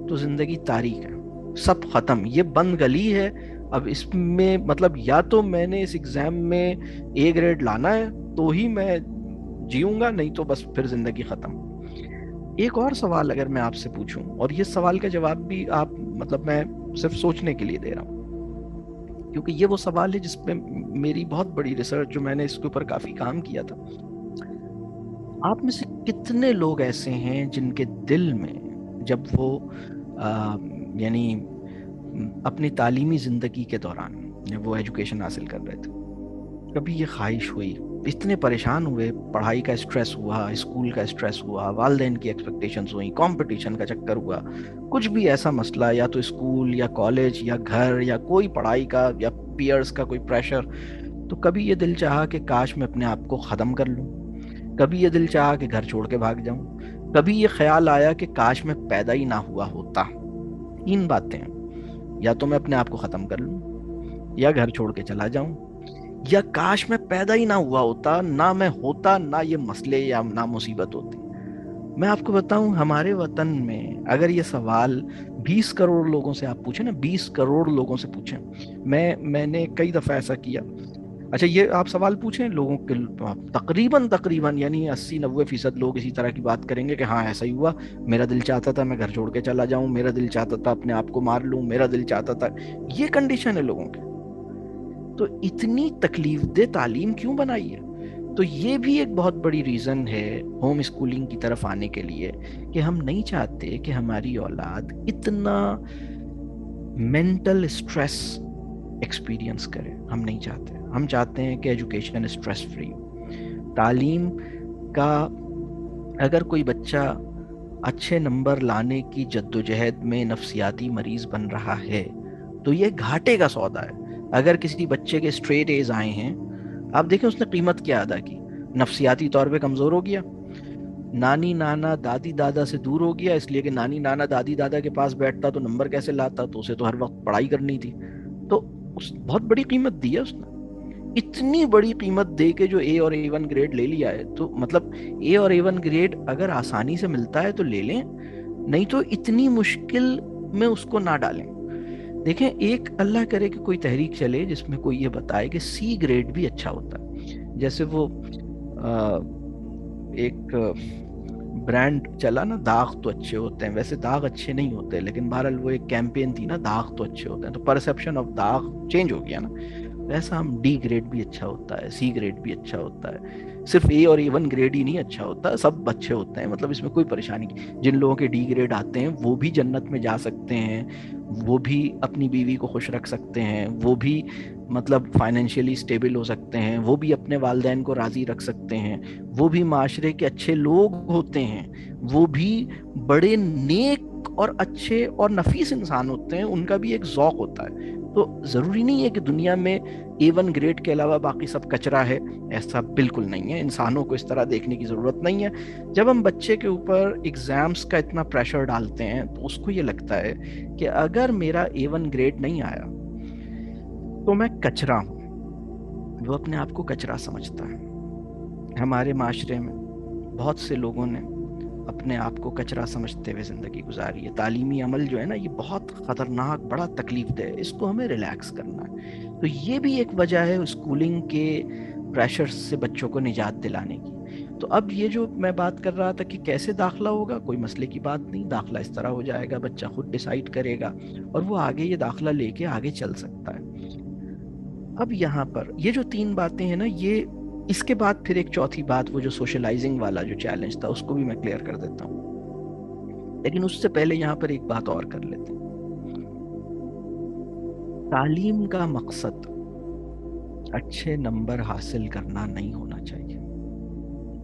تو زندگی تاریک ہے، سب ختم، یہ بند گلی ہے. اب اس میں مطلب یا تو میں نے اس ایگزام میں اے گریڈ لانا ہے تو ہی میں جیوں گا، نہیں تو بس پھر زندگی ختم. ایک اور سوال اگر میں آپ سے پوچھوں، اور یہ سوال کا جواب بھی آپ مطلب میں صرف سوچنے کے لیے دے رہا ہوں کیونکہ یہ وہ سوال ہے جس پہ میری بہت بڑی ریسرچ جو میں نے اس کے اوپر کافی کام کیا تھا. آپ میں سے کتنے لوگ ایسے ہیں جن کے دل میں جب وہ یعنی اپنی تعلیمی زندگی کے دوران وہ ایجوکیشن حاصل کر رہے تھے کبھی یہ خواہش ہوئی، اتنے پریشان ہوئے، پڑھائی کا اسٹریس ہوا، اسکول کا اسٹریس ہوا، والدین کی ایکسپیکٹیشنز ہوئیں، کمپٹیشن کا چکر ہوا، کچھ بھی ایسا مسئلہ یا تو اسکول یا کالج یا گھر یا کوئی پڑھائی کا یا پیئرز کا کوئی پریشر، تو کبھی یہ دل چاہا کہ کاش میں اپنے آپ کو ختم کر لوں، کبھی یہ دل چاہا کہ گھر چھوڑ کے بھاگ جاؤں، کبھی یہ خیال آیا کہ کاش میں پیدا ہی نہ ہوا ہوتا. تین باتیں، یا تو میں اپنے آپ کو ختم کر لوں، یا گھر چھوڑ کے چلا جاؤں، یا کاش میں پیدا ہی نہ ہوا ہوتا، نہ میں ہوتا، نہ یہ مسئلے یا نہ مصیبت ہوتی. میں آپ کو بتاؤں ہمارے وطن میں اگر یہ سوال 20 کروڑ لوگوں سے آپ پوچھیں نا، 20 کروڑ لوگوں سے پوچھیں، میں نے کئی دفعہ ایسا کیا. اچھا یہ آپ سوال پوچھیں لوگوں کے تقریباً یعنی 80-90% لوگ اسی طرح کی بات کریں گے کہ ہاں ایسا ہی ہوا، میرا دل چاہتا تھا میں گھر چھوڑ کے چلا جاؤں، میرا دل چاہتا تھا اپنے آپ کو مار لوں، میرا دل چاہتا تھا. یہ کنڈیشن ہے لوگوں کی. تو اتنی تکلیف دہ تعلیم کیوں بنائی ہے؟ تو یہ بھی ایک بہت بڑی ریزن ہے ہوم اسکولنگ کی طرف آنے کے لیے کہ ہم نہیں چاہتے کہ ہماری اولاد اتنا مینٹل اسٹریس ایکسپیرینس کرے. ہم نہیں چاہتے، ہم چاہتے ہیں کہ ایجوکیشن اسٹریس فری ہو. تعلیم کا اگر کوئی بچہ اچھے نمبر لانے کی جدوجہد میں نفسیاتی مریض بن رہا ہے تو یہ گھاٹے کا سودا ہے. اگر کسی بچے کے اسٹریٹ ایز آئے ہیں، آپ دیکھیں اس نے قیمت کیا ادا کی، نفسیاتی طور پہ کمزور ہو گیا، نانی نانا دادی دادا سے دور ہو گیا اس لیے کہ نانی نانا دادی دادا کے پاس بیٹھتا تو نمبر کیسے لاتا، تو اسے تو ہر وقت پڑھائی کرنی تھی. تو بہت بڑی قیمت دی ہے اس نے، اتنی بڑی قیمت دے کے جو اے اور A1 گریڈ لے لیا ہے. تو مطلب اے اور A1 گریڈ اگر آسانی سے ملتا ہے تو لے لیں، نہیں تو اتنی مشکل میں اس کو نہ ڈالیں. دیکھیں ایک اللہ کرے کہ کوئی تحریک چلے جس میں کوئی یہ بتائے کہ C گریڈ بھی اچھا ہوتا ہے. جیسے وہ ایک برانڈ چلا نا، داغ تو اچھے ہوتے ہیں، ویسے داغ اچھے نہیں ہوتے لیکن بہرحال وہ ایک کیمپین تھی نا، داغ تو اچھے ہوتے ہیں، تو پرسیپشن آف داغ چینج ہو گیا نا. ویسا ہم D گریڈ بھی اچھا ہوتا ہے، C گریڈ بھی اچھا ہوتا ہے. صرف A اور A1 گریڈ ہی نہیں اچھا ہوتا، سب اچھے ہوتے ہیں، مطلب اس میں کوئی پریشانی نہیں. جن لوگوں کے D گریڈ آتے ہیں وہ بھی جنت میں جا سکتے ہیں، وہ بھی اپنی بیوی کو خوش رکھ سکتے ہیں، وہ بھی مطلب فائنینشیلی اسٹیبل ہو سکتے ہیں، وہ بھی اپنے والدین کو راضی رکھ سکتے ہیں، وہ بھی معاشرے کے اچھے لوگ ہوتے ہیں، وہ بھی بڑے نیک اور اچھے اور نفیس انسان ہوتے ہیں، ان کا بھی ایک ذوق ہوتا ہے. تو ضروری نہیں ہے کہ دنیا میں A1 گریڈ کے علاوہ باقی سب کچرا ہے، ایسا بالکل نہیں ہے. انسانوں کو اس طرح دیکھنے کی ضرورت نہیں ہے. جب ہم بچے کے اوپر ایگزامز کا اتنا پریشر ڈالتے ہیں تو اس کو یہ لگتا ہے کہ اگر میرا A1 گریڈ نہیں آیا تو میں کچرا ہوں. وہ اپنے آپ کو کچرا سمجھتا ہے. ہمارے معاشرے میں بہت سے لوگوں نے اپنے آپ کو کچرا سمجھتے ہوئے زندگی گزاری ہے. تعلیمی عمل جو ہے نا یہ بہت خطرناک، بڑا تکلیف دہ ہے، اس کو ہمیں ریلیکس کرنا ہے. تو یہ بھی ایک وجہ ہے اسکولنگ کے پریشر سے بچوں کو نجات دلانے کی. تو اب یہ جو میں بات کر رہا تھا کہ کیسے داخلہ ہوگا، کوئی مسئلے کی بات نہیں، داخلہ اس طرح ہو جائے گا، بچہ خود ڈیسائیڈ کرے گا اور وہ آگے یہ داخلہ لے کے آگے چل سکتا ہے. اب یہاں پر یہ جو 3 باتیں ہیں نا، یہ اس کے بعد پھر ایک چوتھی بات، وہ جو سوشلائزنگ والا جو چیلنج تھا اس کو بھی میں کلیئر کر دیتا ہوں، لیکن اس سے پہلے یہاں پر ایک بات اور کر لیتے ہیں. تعلیم کا مقصد اچھے نمبر حاصل کرنا نہیں ہونا چاہیے.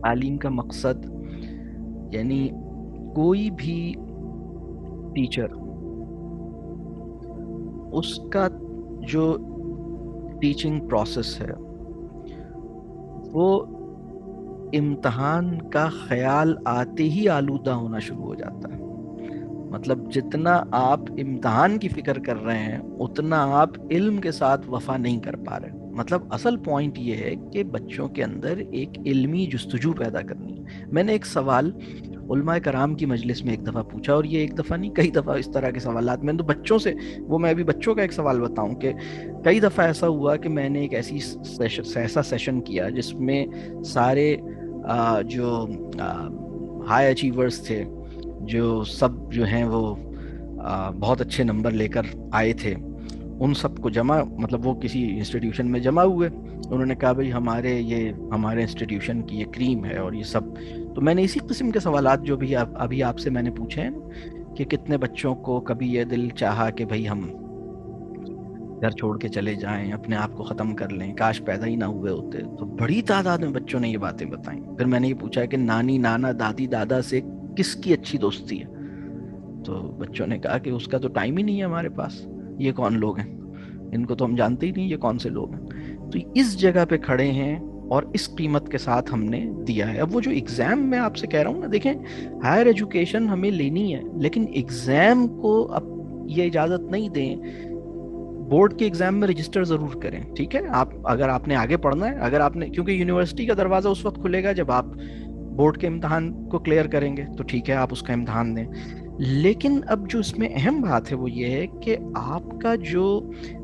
تعلیم کا مقصد یعنی کوئی بھی ٹیچر اس کا جو ٹیچنگ پروسیس ہے وہ امتحان کا خیال آتے ہی آلودہ ہونا شروع ہو جاتا ہے. مطلب جتنا آپ امتحان کی فکر کر رہے ہیں اتنا آپ علم کے ساتھ وفا نہیں کر پا رہے. مطلب اصل پوائنٹ یہ ہے کہ بچوں کے اندر ایک علمی جستجو پیدا کرنی ہے. میں نے ایک سوال علماء کرام کی مجلس میں ایک دفعہ پوچھا, اور یہ ایک دفعہ نہیں کئی دفعہ اس طرح کے سوالات میں تو بچوں سے, وہ میں ابھی بچوں کا ایک سوال بتاؤں کہ کئی دفعہ ایسا ہوا کہ میں نے ایک ایسا سیشن کیا جس میں سارے جو ہائی اچیورز تھے, جو سب جو ہیں وہ بہت اچھے نمبر لے کر آئے تھے, ان سب کو جمع, مطلب وہ کسی انسٹیٹیوشن میں جمع ہوئے. انہوں نے کہا بھئی ہمارے انسٹیٹیوشن کی یہ کریم ہے اور یہ سب. تو میں نے اسی قسم کے سوالات جو بھی ابھی آپ سے میں نے پوچھے ہیں کہ کتنے بچوں کو کبھی یہ دل چاہا کہ بھئی ہم گھر چھوڑ کے چلے جائیں, اپنے آپ کو ختم کر لیں, کاش پیدا ہی نہ ہوئے ہوتے. تو بڑی تعداد میں بچوں نے یہ باتیں بتائیں. پھر میں نے یہ پوچھا کہ نانی, نانا, دادی, دادا سے کس کی اچھی دوستی ہے؟ تو بچوں نے کہا کہ اس کا تو ٹائم ہی نہیں ہے ہمارے پاس, یہ کون لوگ ہیں, ان کو تو ہم جانتے ہی نہیں یہ کون سے لوگ ہیں. تو اس جگہ پہ کھڑے ہیں اور اس قیمت کے ساتھ ہم نے دیا ہے. اب وہ جو ایگزام میں آپ سے کہہ رہا ہوں نا, دیکھیں ہائر ایجوکیشن ہمیں لینی ہے لیکن ایگزام کو اب یہ اجازت نہیں دیں. بورڈ کے ایگزام میں رجسٹر ضرور کریں, ٹھیک ہے, اگر آپ نے آگے پڑھنا ہے, اگر آپ نے, کیونکہ یونیورسٹی کا دروازہ اس وقت کھلے گا جب آپ بورڈ کے امتحان کو کلیئر کریں گے, تو ٹھیک ہے آپ اس کا امتحان دیں. لیکن اب جو اس میں اہم بات ہے وہ یہ ہے کہ آپ کا جو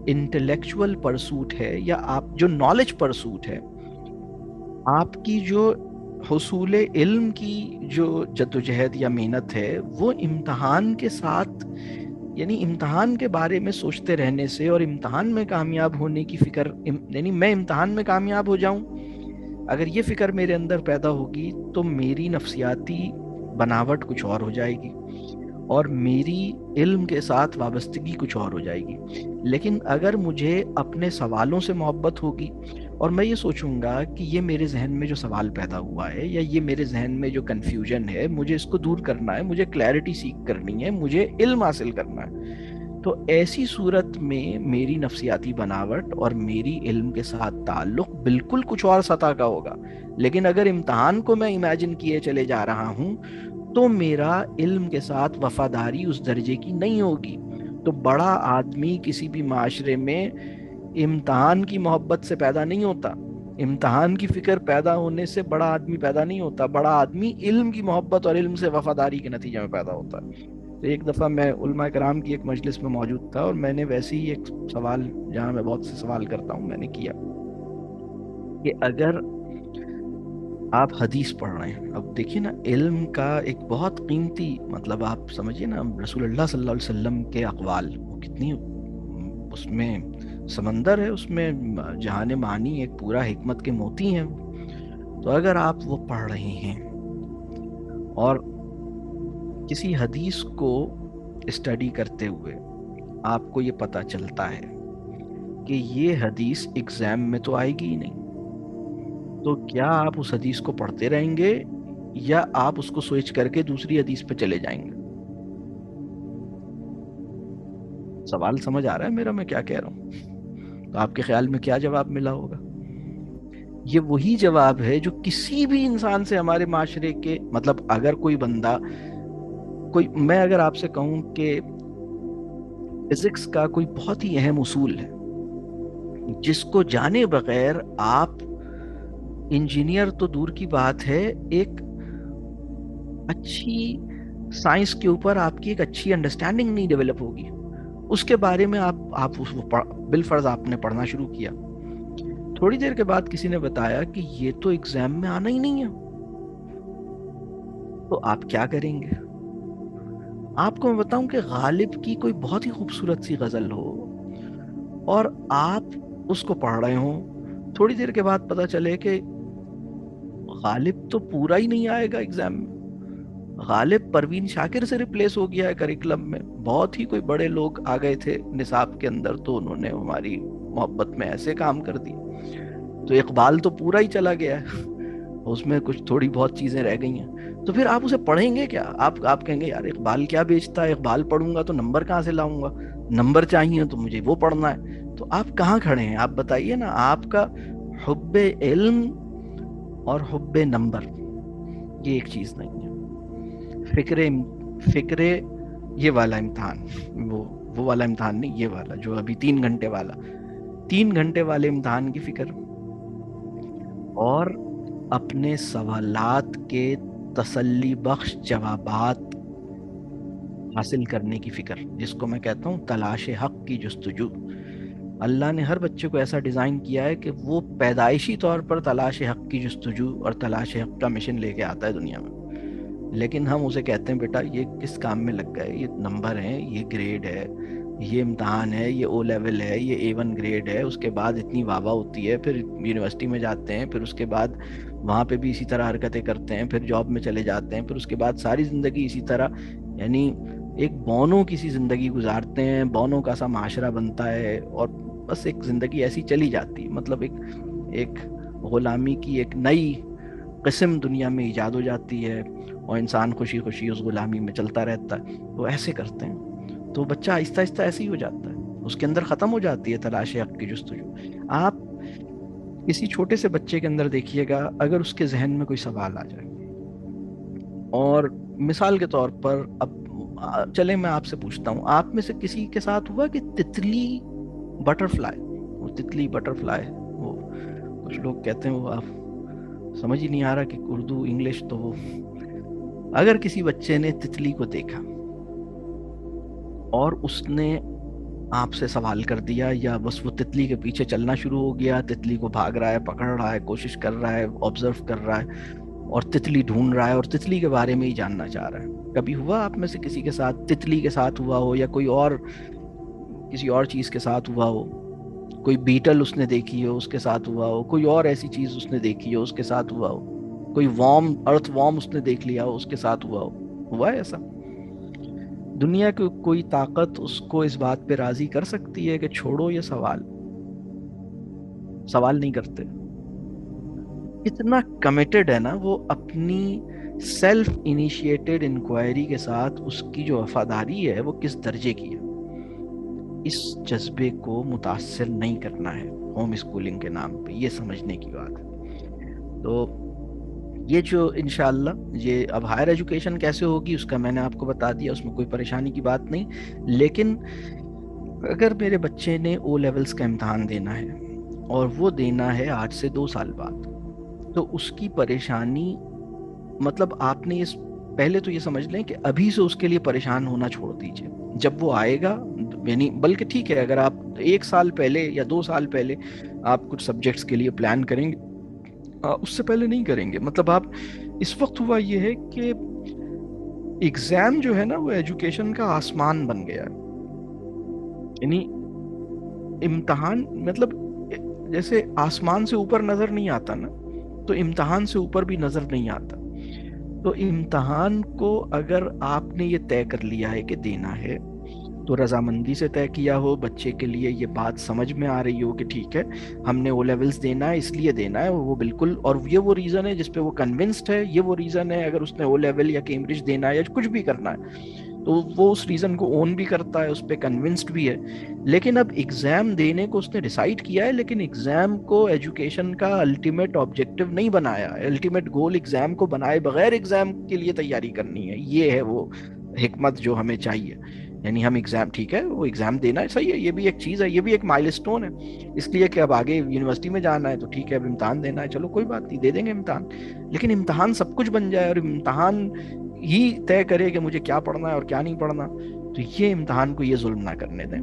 انٹلیکچول پرسوٹ ہے یا آپ جو نالج پرسوٹ ہے, آپ کی جو حصول علم کی جو جدوجہد یا محنت ہے, وہ امتحان کے ساتھ, یعنی امتحان کے بارے میں سوچتے رہنے سے اور امتحان میں کامیاب ہونے کی فکر, یعنی میں امتحان میں کامیاب ہو جاؤں, اگر یہ فکر میرے اندر پیدا ہوگی تو میری نفسیاتی بناوٹ کچھ اور ہو جائے گی اور میری علم کے ساتھ وابستگی کچھ اور ہو جائے گی. لیکن اگر مجھے اپنے سوالوں سے محبت ہوگی اور میں یہ سوچوں گا کہ یہ میرے ذہن میں جو سوال پیدا ہوا ہے یا یہ میرے ذہن میں جو کنفیوژن ہے, مجھے اس کو دور کرنا ہے, مجھے کلیئرٹی سیکھ کرنی ہے, مجھے علم حاصل کرنا ہے, تو ایسی صورت میں میری نفسیاتی بناوٹ اور میری علم کے ساتھ تعلق بالکل کچھ اور سطح کا ہوگا. لیکن اگر امتحان کو میں امیجن کیے چلے جا رہا ہوں تو میرا علم کے ساتھ وفاداری اس درجے کی نہیں ہوگی. تو بڑا آدمی کسی بھی معاشرے میں امتحان کی محبت سے پیدا نہیں ہوتا, امتحان کی فکر پیدا ہونے سے بڑا آدمی پیدا نہیں ہوتا. بڑا آدمی علم کی محبت اور علم سے وفاداری کے نتیجے میں پیدا ہوتا ہے. تو ایک دفعہ میں علماء کرام کی ایک مجلس میں موجود تھا اور میں نے ویسے ہی ایک سوال, جہاں میں بہت سے سوال کرتا ہوں, میں نے کیا کہ اگر آپ حدیث پڑھ رہے ہیں, اب دیکھیے نا علم کا ایک بہت قیمتی, مطلب آپ سمجھیے نا رسول اللہ صلی اللہ علیہ وسلم کے اقوال, وہ کتنی اس میں سمندر ہے, اس میں جہان معانی ایک پورا حکمت کے موتی ہیں. تو اگر آپ وہ پڑھ رہے ہیں اور کسی حدیث کو اسٹڈی کرتے ہوئے آپ کو یہ پتہ چلتا ہے کہ یہ حدیث ایگزام میں تو آئے گی ہی نہیں, تو کیا آپ اس حدیث کو پڑھتے رہیں گے یا آپ اس کو سوئچ کر کے دوسری حدیث پہ چلے جائیں گے؟ سوال سمجھ آ رہا ہے میرا میں کیا کہہ رہا ہوں؟ تو آپ کے خیال میں کیا جواب ملا ہوگا؟ یہ وہی جواب ہے جو کسی بھی انسان سے ہمارے معاشرے کے, مطلب اگر کوئی بندہ, میں اگر آپ سے کہوں کہ فزکس کا کوئی بہت ہی اہم اصول ہے جس کو جانے بغیر آپ انجینئر تو دور کی بات ہے, ایک اچھی سائنس کے اوپر آپ کی ایک اچھی انڈرسٹینڈنگ نہیں ڈیولپ ہوگی, اس کے بارے میں آپ بالفرض آپ نے پڑھنا شروع کیا, تھوڑی دیر کے بعد کسی نے بتایا کہ یہ تو ایگزام میں آنا ہی نہیں ہے, تو آپ کیا کریں گے؟ آپ کو میں بتاؤں کہ غالب کی کوئی بہت ہی خوبصورت سی غزل ہو اور آپ اس کو پڑھ رہے ہوں, تھوڑی دیر کے بعد پتہ چلے کہ غالب تو پورا ہی نہیں آئے گا ایگزام میں, غالب پروین شاکر سے ریپلیس ہو گیا ہے کریکلم میں. بہت ہی کوئی بڑے لوگ آ گئے تھے نصاب کے اندر تو انہوں نے ہماری محبت میں ایسے کام کر دیے. تو اقبال تو پورا ہی چلا گیا ہے, اس میں کچھ تھوڑی بہت چیزیں رہ گئی ہیں. تو پھر آپ اسے پڑھیں گے کیا؟ آپ کہیں گے یار اقبال کیا بیچتا ہے, اقبال پڑھوں گا تو نمبر کہاں سے لاؤں گا, نمبر چاہیے تو مجھے وہ پڑھنا ہے. تو آپ کہاں کھڑے ہیں؟ آپ بتائیے نا. آپ کا حب علم اور حب نمبر یہ ایک چیز نہیں ہے. فکر یہ والا امتحان, وہ والا امتحان نہیں, یہ والا جو ابھی 3 گھنٹے والے امتحان کی فکر, اور اپنے سوالات کے تسلی بخش جوابات حاصل کرنے کی فکر, جس کو میں کہتا ہوں تلاش حق کی جستجو. اللہ نے ہر بچے کو ایسا ڈیزائن کیا ہے کہ وہ پیدائشی طور پر تلاش حق کی جستجو اور تلاش حق کا مشن لے کے آتا ہے دنیا میں. لیکن ہم اسے کہتے ہیں بیٹا یہ کس کام میں لگ گئے, یہ نمبر ہیں, یہ گریڈ ہے, یہ امتحان ہے, یہ او لیول ہے, یہ A1 گریڈ ہے, اس کے بعد اتنی واہ واہ ہوتی ہے, پھر یونیورسٹی میں جاتے ہیں, پھر اس کے بعد وہاں پہ بھی اسی طرح حرکتیں کرتے ہیں, پھر جاب میں چلے جاتے ہیں, پھر اس کے بعد ساری زندگی اسی طرح, یعنی ایک بونوں کی سی زندگی گزارتے ہیں, بونوں کا سا معاشرہ بنتا ہے, اور بس ایک زندگی ایسی چلی جاتی, مطلب ایک غلامی کی ایک نئی قسم دنیا میں ایجاد ہو جاتی ہے, اور انسان خوشی خوشی اس غلامی میں چلتا رہتا ہے. وہ ایسے کرتے ہیں تو بچہ آہستہ آہستہ ایسے ہی ہو جاتا ہے, اس کے اندر ختم ہو جاتی ہے تلاش حق کی جستجو. آپ کسی چھوٹے سے بچے کے اندر دیکھیے گا, اگر اس کے ذہن میں کوئی سوال آ جائے, اور مثال کے طور پر اب چلے میں آپ سے پوچھتا ہوں, آپ میں سے کسی کے ساتھ ہوا کہ تتلی بٹرفلائی, وہ تتلی بٹرفلائی, وہ کچھ لوگ کہتے ہیں وہ آپ سمجھ ہی نہیں آ رہا کہ اردو انگلش, تو وہ اگر کسی بچے نے تتلی کو دیکھا اور اس نے آپ سے سوال کر دیا, یا بس وہ تتلی کے پیچھے چلنا شروع ہو گیا, تتلی کو بھاگ رہا ہے, پکڑ رہا ہے, کوشش کر رہا ہے, آبزرو کر رہا ہے, اور تتلی ڈھونڈ رہا ہے, اور تتلی کے بارے میں ہی جاننا چاہ رہا ہے. کبھی ہوا آپ میں سے کسی کے ساتھ تتلی کے ساتھ ہوا ہو, یا کوئی اور کسی اور چیز کے ساتھ ہوا ہو, کوئی بیٹل اس نے دیکھی ہو اس کے ساتھ ہوا ہو, کوئی اور ایسی چیز اس نے دیکھی ہو اس کے ساتھ ہوا ہو, کوئی ارتھ وارم اس نے دیکھ لیا ہو اس کے ساتھ ہوا ہے ایسا؟ دنیا کی کوئی طاقت اس کو اس بات پہ راضی کر سکتی ہے کہ چھوڑو یہ سوال نہیں کرتے. اتنا کمیٹڈ ہے نا وہ اپنی سیلف انیشیٹڈ انکوائری کے ساتھ, اس کی جو وفاداری ہے وہ کس درجے کی ہے. اس جذبے کو متاثر نہیں کرنا ہے ہوم اسکولنگ کے نام پہ, یہ سمجھنے کی بات ہے. تو یہ جو انشاءاللہ یہ اب ہائر ایجوکیشن کیسے ہوگی اس کا میں نے آپ کو بتا دیا, اس میں کوئی پریشانی کی بات نہیں. لیکن اگر میرے بچے نے او لیولز کا امتحان دینا ہے اور وہ دینا ہے آج سے 2 سال بعد, تو اس کی پریشانی, مطلب آپ نے پہلے تو یہ سمجھ لیں کہ ابھی سے اس کے لیے پریشان ہونا چھوڑ دیجئے. جب وہ آئے گا, یعنی بلکہ ٹھیک ہے اگر آپ 1 سال پہلے یا 2 سال پہلے آپ کچھ سبجیکٹس کے لیے پلان کریں گے, اس سے پہلے نہیں کریں گے. مطلب آپ اس وقت ہوا یہ ہے کہ ایگزام جو ہے نا وہ ایجوکیشن کا آسمان بن گیا ہے. یعنی امتحان مطلب جیسے آسمان سے اوپر نظر نہیں آتا نا, تو امتحان سے اوپر بھی نظر نہیں آتا. تو امتحان کو اگر آپ نے یہ طے کر لیا ہے کہ دینا ہے, تو رضامندی سے طے کیا ہو, بچے کے لیے یہ بات سمجھ میں آ رہی ہو کہ ٹھیک ہے ہم نے او لیولز دینا ہے اس لیے دینا ہے, وہ بالکل, اور یہ وہ ریزن ہے جس پہ وہ کنونسڈ ہے, یہ وہ ریزن ہے اگر اس نے او لیول یا کیمبرج دینا ہے یا کچھ بھی کرنا ہے تو وہ اس ریزن کو اون بھی کرتا ہے, اس پہ کنونسڈ بھی ہے. لیکن اب ایگزام دینے کو اس نے ڈیسائیڈ کیا ہے, لیکن ایگزام کو ایجوکیشن کا الٹیمیٹ آبجیکٹیو نہیں بنایا, الٹیمیٹ گول ایگزام کو بنائے بغیر ایگزام کے لیے تیاری کرنی ہے. یہ ہے وہ حکمت جو ہمیں چاہیے. یعنی ہم ایگزام, ٹھیک ہے وہ ایگزام دینا ہے, صحیح ہے, یہ بھی ایک چیز ہے, یہ بھی ایک مائل سٹون ہے, اس لیے کہ اب آگے یونیورسٹی میں جانا ہے تو ٹھیک ہے اب امتحان دینا ہے, چلو کوئی بات نہیں دے دیں گے امتحان. لیکن امتحان سب کچھ بن جائے اور امتحان ہی طے کرے کہ مجھے کیا پڑھنا ہے اور کیا نہیں پڑھنا, تو یہ امتحان کو یہ ظلم نہ کرنے دیں.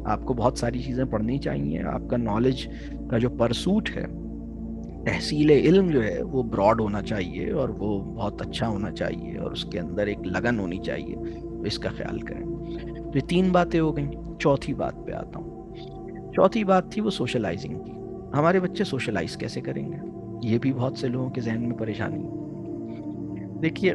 آپ کو بہت ساری چیزیں پڑھنی چاہیے, آپ کا نالج کا جو پرسوٹ ہے, تحصیل علم جو ہے وہ براڈ ہونا چاہیے اور وہ بہت اچھا ہونا چاہیے, اور اس کے اندر ایک لگن ہونی چاہیے, تو اس کا خیال کریں. تو یہ 3 باتیں ہو گئیں. چوتھی بات پہ آتا ہوں. چوتھی بات تھی وہ سوشلائزنگ کی. ہمارے بچے سوشلائز کیسے کریں گے, یہ بھی بہت سے لوگوں کے ذہن میں پریشانی ہے. دیکھیے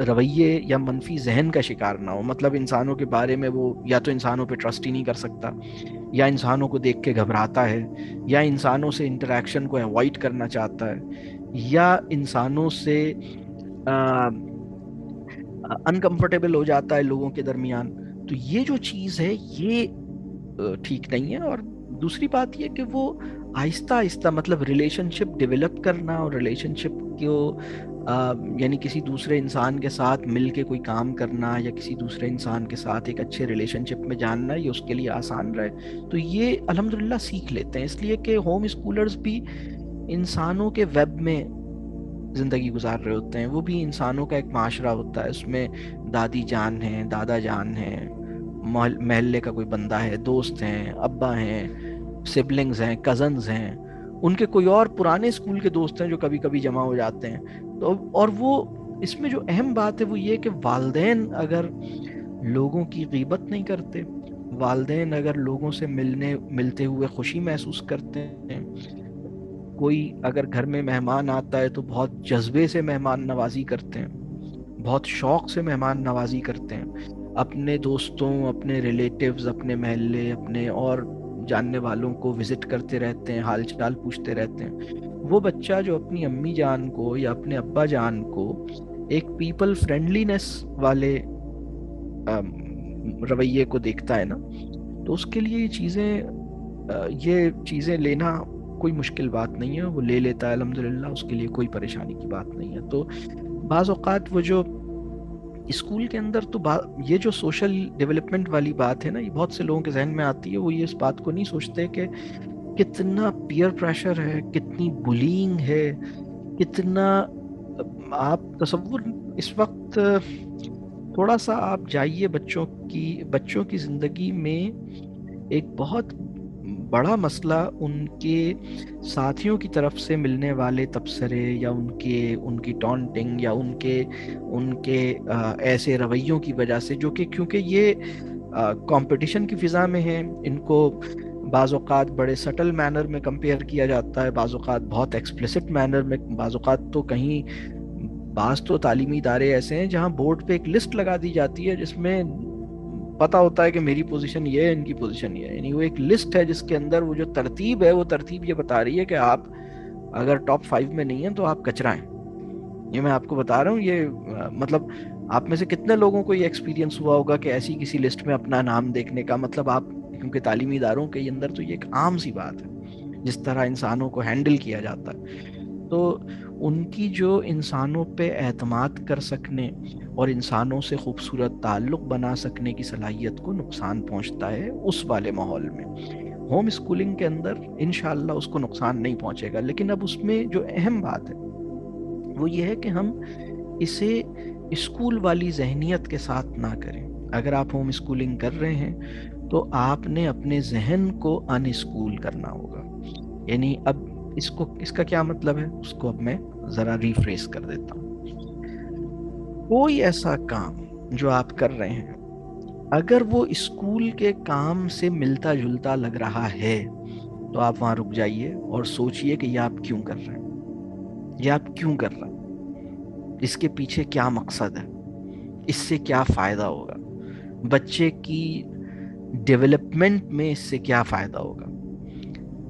رویے یا منفی ذہن کا شکار نہ ہو. مطلب انسانوں کے بارے میں وہ یا تو انسانوں پہ ٹرسٹ ہی نہیں کر سکتا, یا انسانوں کو دیکھ کے گھبراتا ہے, یا انسانوں سے انٹریکشن کو اوائڈ کرنا چاہتا ہے, یا انسانوں سے انکمفرٹیبل ہو جاتا ہے لوگوں کے درمیان. تو یہ جو چیز ہے یہ ٹھیک نہیں ہے. اور دوسری بات یہ کہ وہ آہستہ آہستہ مطلب ریلیشن شپ ڈیولپ کرنا, اور ریلیشن شپ کو یعنی کسی دوسرے انسان کے ساتھ مل کے کوئی کام کرنا, یا کسی دوسرے انسان کے ساتھ ایک اچھے ریلیشن شپ میں جاننا, یہ اس کے لیے آسان رہے. تو یہ الحمدللہ سیکھ لیتے ہیں, اس لیے کہ ہوم اسکولرز بھی انسانوں کے ویب میں زندگی گزار رہے ہوتے ہیں. وہ بھی انسانوں کا ایک معاشرہ ہوتا ہے, اس میں دادی جان ہیں, دادا جان ہیں, محلے کا کوئی بندہ ہے, دوست ہیں, ابا ہیں, سبلنگز ہیں, کزنز ہیں, ان کے کوئی اور پرانے اسکول کے دوست ہیں جو کبھی کبھی جمع ہو جاتے ہیں. تو اور وہ اس میں جو اہم بات ہے وہ یہ کہ والدین اگر لوگوں کی غیبت نہیں کرتے, والدین اگر لوگوں سے ملتے ہوئے خوشی محسوس کرتے ہیں, کوئی اگر گھر میں مہمان آتا ہے تو بہت جذبے سے مہمان نوازی کرتے ہیں, بہت شوق سے مہمان نوازی کرتے ہیں, اپنے دوستوں, اپنے ریلیٹیوز, اپنے محلے, اپنے اور جاننے والوں کو وزٹ کرتے رہتے ہیں, حال چال پوچھتے رہتے ہیں, وہ بچہ جو اپنی امی جان کو یا اپنے ابا جان کو ایک پیپل فرینڈلینس والے رویے کو دیکھتا ہے نا, تو اس کے لیے یہ چیزیں لینا کوئی مشکل بات نہیں ہے, وہ لے لیتا ہے الحمدللہ, اس کے لیے کوئی پریشانی کی بات نہیں ہے. تو بعض اوقات وہ جو اسکول کے اندر تو یہ جو سوشل ڈیولپمنٹ والی بات ہے نا, یہ بہت سے لوگوں کے ذہن میں آتی ہے. وہ یہ اس بات کو نہیں سوچتے کہ کتنا پیئر پریشر ہے, کتنی بلینگ ہے, کتنا آپ تصور اس وقت تھوڑا سا آپ جائیے بچوں کی زندگی میں ایک بہت بڑا مسئلہ ان کے ساتھیوں کی طرف سے ملنے والے تبصرے, یا ان کی ٹونٹنگ, یا ان کے ایسے رویوں کی وجہ سے, جو کہ کیونکہ یہ کمپٹیشن کی فضا میں ہیں, ان کو بعض اوقات بڑے سٹل مینر میں کمپیئر کیا جاتا ہے, بعض اوقات بہت ایکسپلیسٹ مینر میں, بعض اوقات تو بعض تو تعلیمی ادارے ایسے ہیں جہاں بورڈ پہ ایک لسٹ لگا دی جاتی ہے جس میں پتا ہوتا ہے کہ میری پوزیشن یہ ہے, ان کی پوزیشن یہ ہے. یعنی وہ ایک لسٹ ہے جس کے اندر وہ جو ترتیب ہے, وہ ترتیب یہ بتا رہی ہے کہ آپ اگر ٹاپ 5 میں نہیں ہیں تو آپ کچرا ہیں. یہ میں آپ کو بتا رہا ہوں. یہ مطلب آپ میں سے کتنے لوگوں کو یہ ایکسپیرینس ہوا ہوگا کہ ایسی کسی لسٹ میں اپنا نام دیکھنے کا, مطلب آپ کیونکہ تعلیمی اداروں کے اندر تو یہ ایک عام سی بات ہے جس طرح انسانوں کو ہینڈل کیا جاتا ہے. تو ان کی جو انسانوں پہ اعتماد کر سکنے اور انسانوں سے خوبصورت تعلق بنا سکنے کی صلاحیت کو نقصان پہنچتا ہے اس والے ماحول میں. ہوم اسکولنگ کے اندر انشاءاللہ اس کو نقصان نہیں پہنچے گا. لیکن اب اس میں جو اہم بات ہے وہ یہ ہے کہ ہم اسے اسکول والی ذہنیت کے ساتھ نہ کریں. اگر آپ ہوم اسکولنگ کر رہے ہیں تو آپ نے اپنے ذہن کو ان اسکول کرنا ہوگا. یعنی اب اس کا کیا مطلب ہے, اس کو اب میں ذرا ریفریز کر دیتا ہوں. کوئی ایسا کام جو آپ کر رہے ہیں اگر وہ اسکول کے کام سے ملتا جلتا لگ رہا ہے تو آپ وہاں رک جائیے اور سوچئے کہ یہ آپ کیوں کر رہے ہیں, یہ آپ کیوں کر رہے ہیں, اس کے پیچھے کیا مقصد ہے, اس سے کیا فائدہ ہوگا, بچے کی ڈیولپمنٹ میں اس سے کیا فائدہ ہوگا,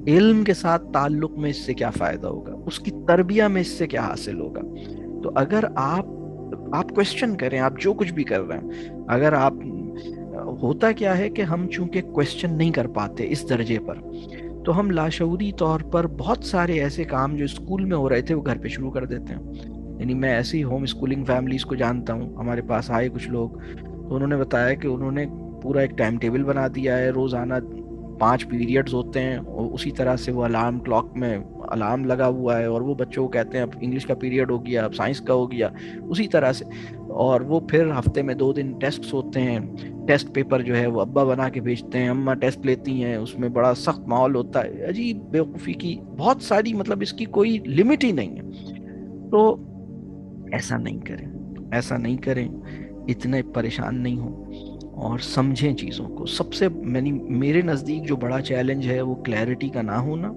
علم کے ساتھ تعلق میں اس سے کیا فائدہ ہوگا, اس کی تربیہ میں اس سے کیا حاصل ہوگا. تو اگر آپ کویسچن کریں, آپ جو کچھ بھی کر رہے ہیں, اگر آپ ہوتا کیا ہے کہ ہم چونکہ کویسچن نہیں کر پاتے اس درجے پر, تو ہم لاشعوری طور پر بہت سارے ایسے کام جو اسکول میں ہو رہے تھے وہ گھر پہ شروع کر دیتے ہیں. یعنی میں ایسی ہوم اسکولنگ فیملیز کو جانتا ہوں, ہمارے پاس آئے کچھ لوگ, تو انہوں نے بتایا کہ انہوں نے پورا ایک ٹائم ٹیبل بنا دیا ہے, روزانہ 5 پیریڈز ہوتے ہیں, اور اسی طرح سے وہ الارم کلاک میں الارم لگا ہوا ہے, اور وہ بچوں کو کہتے ہیں اب انگلش کا پیریڈ ہو گیا, اب سائنس کا ہو گیا, اسی طرح سے. اور وہ پھر ہفتے میں 2 دن ٹیسٹس ہوتے ہیں, ٹیسٹ پیپر جو ہے وہ ابا بنا کے بھیجتے ہیں, اماں ٹیسٹ لیتی ہیں, اس میں بڑا سخت ماحول ہوتا ہے, عجیب بیوقوفی کی بہت ساری, مطلب اس کی کوئی لمٹ ہی نہیں ہے. تو ایسا نہیں کریں, ایسا نہیں کریں, اتنے پریشان نہیں ہوں اور سمجھیں چیزوں کو. سب سے میرے نزدیک جو بڑا چیلنج ہے وہ کلیئرٹی کا نہ ہونا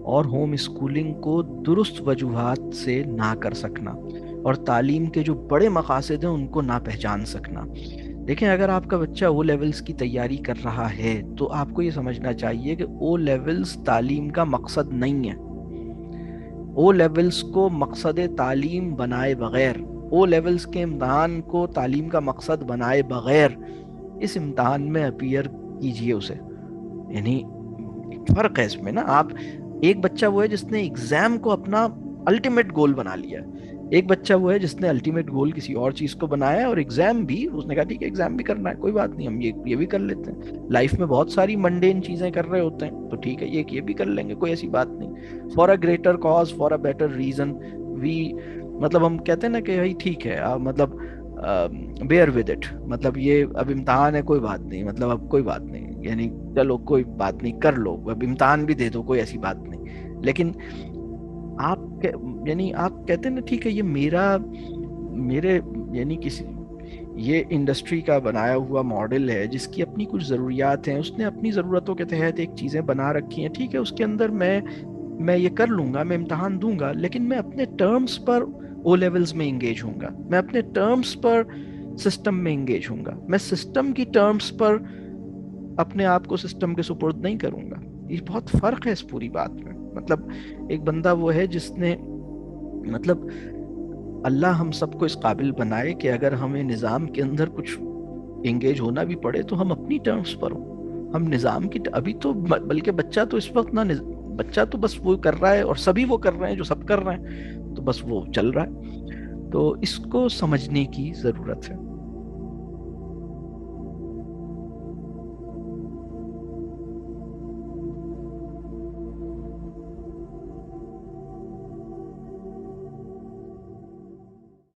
اور ہوم اسکولنگ کو درست وجوہات سے نہ کر سکنا. اور تعلیم کے جو بڑے مقاصد ہیں ان کو نہ پہچان سکنا. دیکھیں اگر آپ کا بچہ او لیولز کی تیاری کر رہا ہے تو آپ کو یہ سمجھنا چاہیے کہ او لیولز تعلیم کا مقصد نہیں ہے. او لیولز کو مقصد تعلیم بنائے بغیر، او لیولز کے امتحان کو تعلیم کا مقصد بنائے بغیر اس امتحان میں اپیئر کیجئے اسے. یعنی فرق ہے اس میں نا. آپ ایک بچہ وہ ہے جس نے ایگزام کو اپنا الٹیمیٹ گول بنا لیا ہے، ایک بچہ وہ ہے جس نے الٹیمیٹ گول کسی اور چیز کو بنایا ہے، اور ایگزام بھی اس نے کہا ٹھیک ہے ایگزام بھی کرنا ہے، کوئی بات نہیں، ہم یہ بھی کر لیتے ہیں. لائف میں بہت ساری منڈین چیزیں کر رہے ہوتے ہیں تو ٹھیک ہے یہ بھی کر لیں گے، کوئی ایسی بات نہیں. For a greater cause, for a better reason, مطلب ہم کہتے ہیں نا کہ بھائی ٹھیک ہے مطلب بیئر ود اٹ، مطلب یہ اب امتحان ہے کوئی بات نہیں، مطلب اب کوئی بات نہیں، یعنی چلو کوئی بات نہیں کر لو، اب امتحان بھی دے دو، کوئی ایسی بات نہیں. لیکن آپ کہتے ہیں نا ٹھیک ہے یہ میرے یعنی کسی یہ انڈسٹری کا بنایا ہوا ماڈل ہے جس کی اپنی کچھ ضروریات ہیں، اس نے اپنی ضرورتوں کے تحت ایک چیزیں بنا رکھی ہیں، ٹھیک ہے اس کے اندر میں یہ کر لوں گا، میں امتحان دوں گا، لیکن میں اپنے ٹرمز پر او لیولز میں انگیج ہوں گا، میں اپنے ٹرمز پر سسٹم میں انگیج ہوں گا، میں سسٹم کی ٹرمز پر اپنے آپ کو سسٹم کے سپرد نہیں کروں گا. یہ بہت فرق ہے اس پوری بات میں. مطلب ایک بندہ وہ ہے جس نے مطلب اللہ ہم سب کو اس قابل بنائے کہ اگر ہمیں نظام کے اندر کچھ انگیج ہونا بھی پڑے تو ہم اپنی ٹرمز پر ہوں. ہم نظام کی ابھی تو بلکہ بچہ تو اس وقت بچہ تو بس وہ کر رہا ہے اور سبھی وہ کر رہے ہیں جو سب کر رہے ہیں، تو بس وہ چل رہا ہے. تو اس کو سمجھنے کی ضرورت ہے.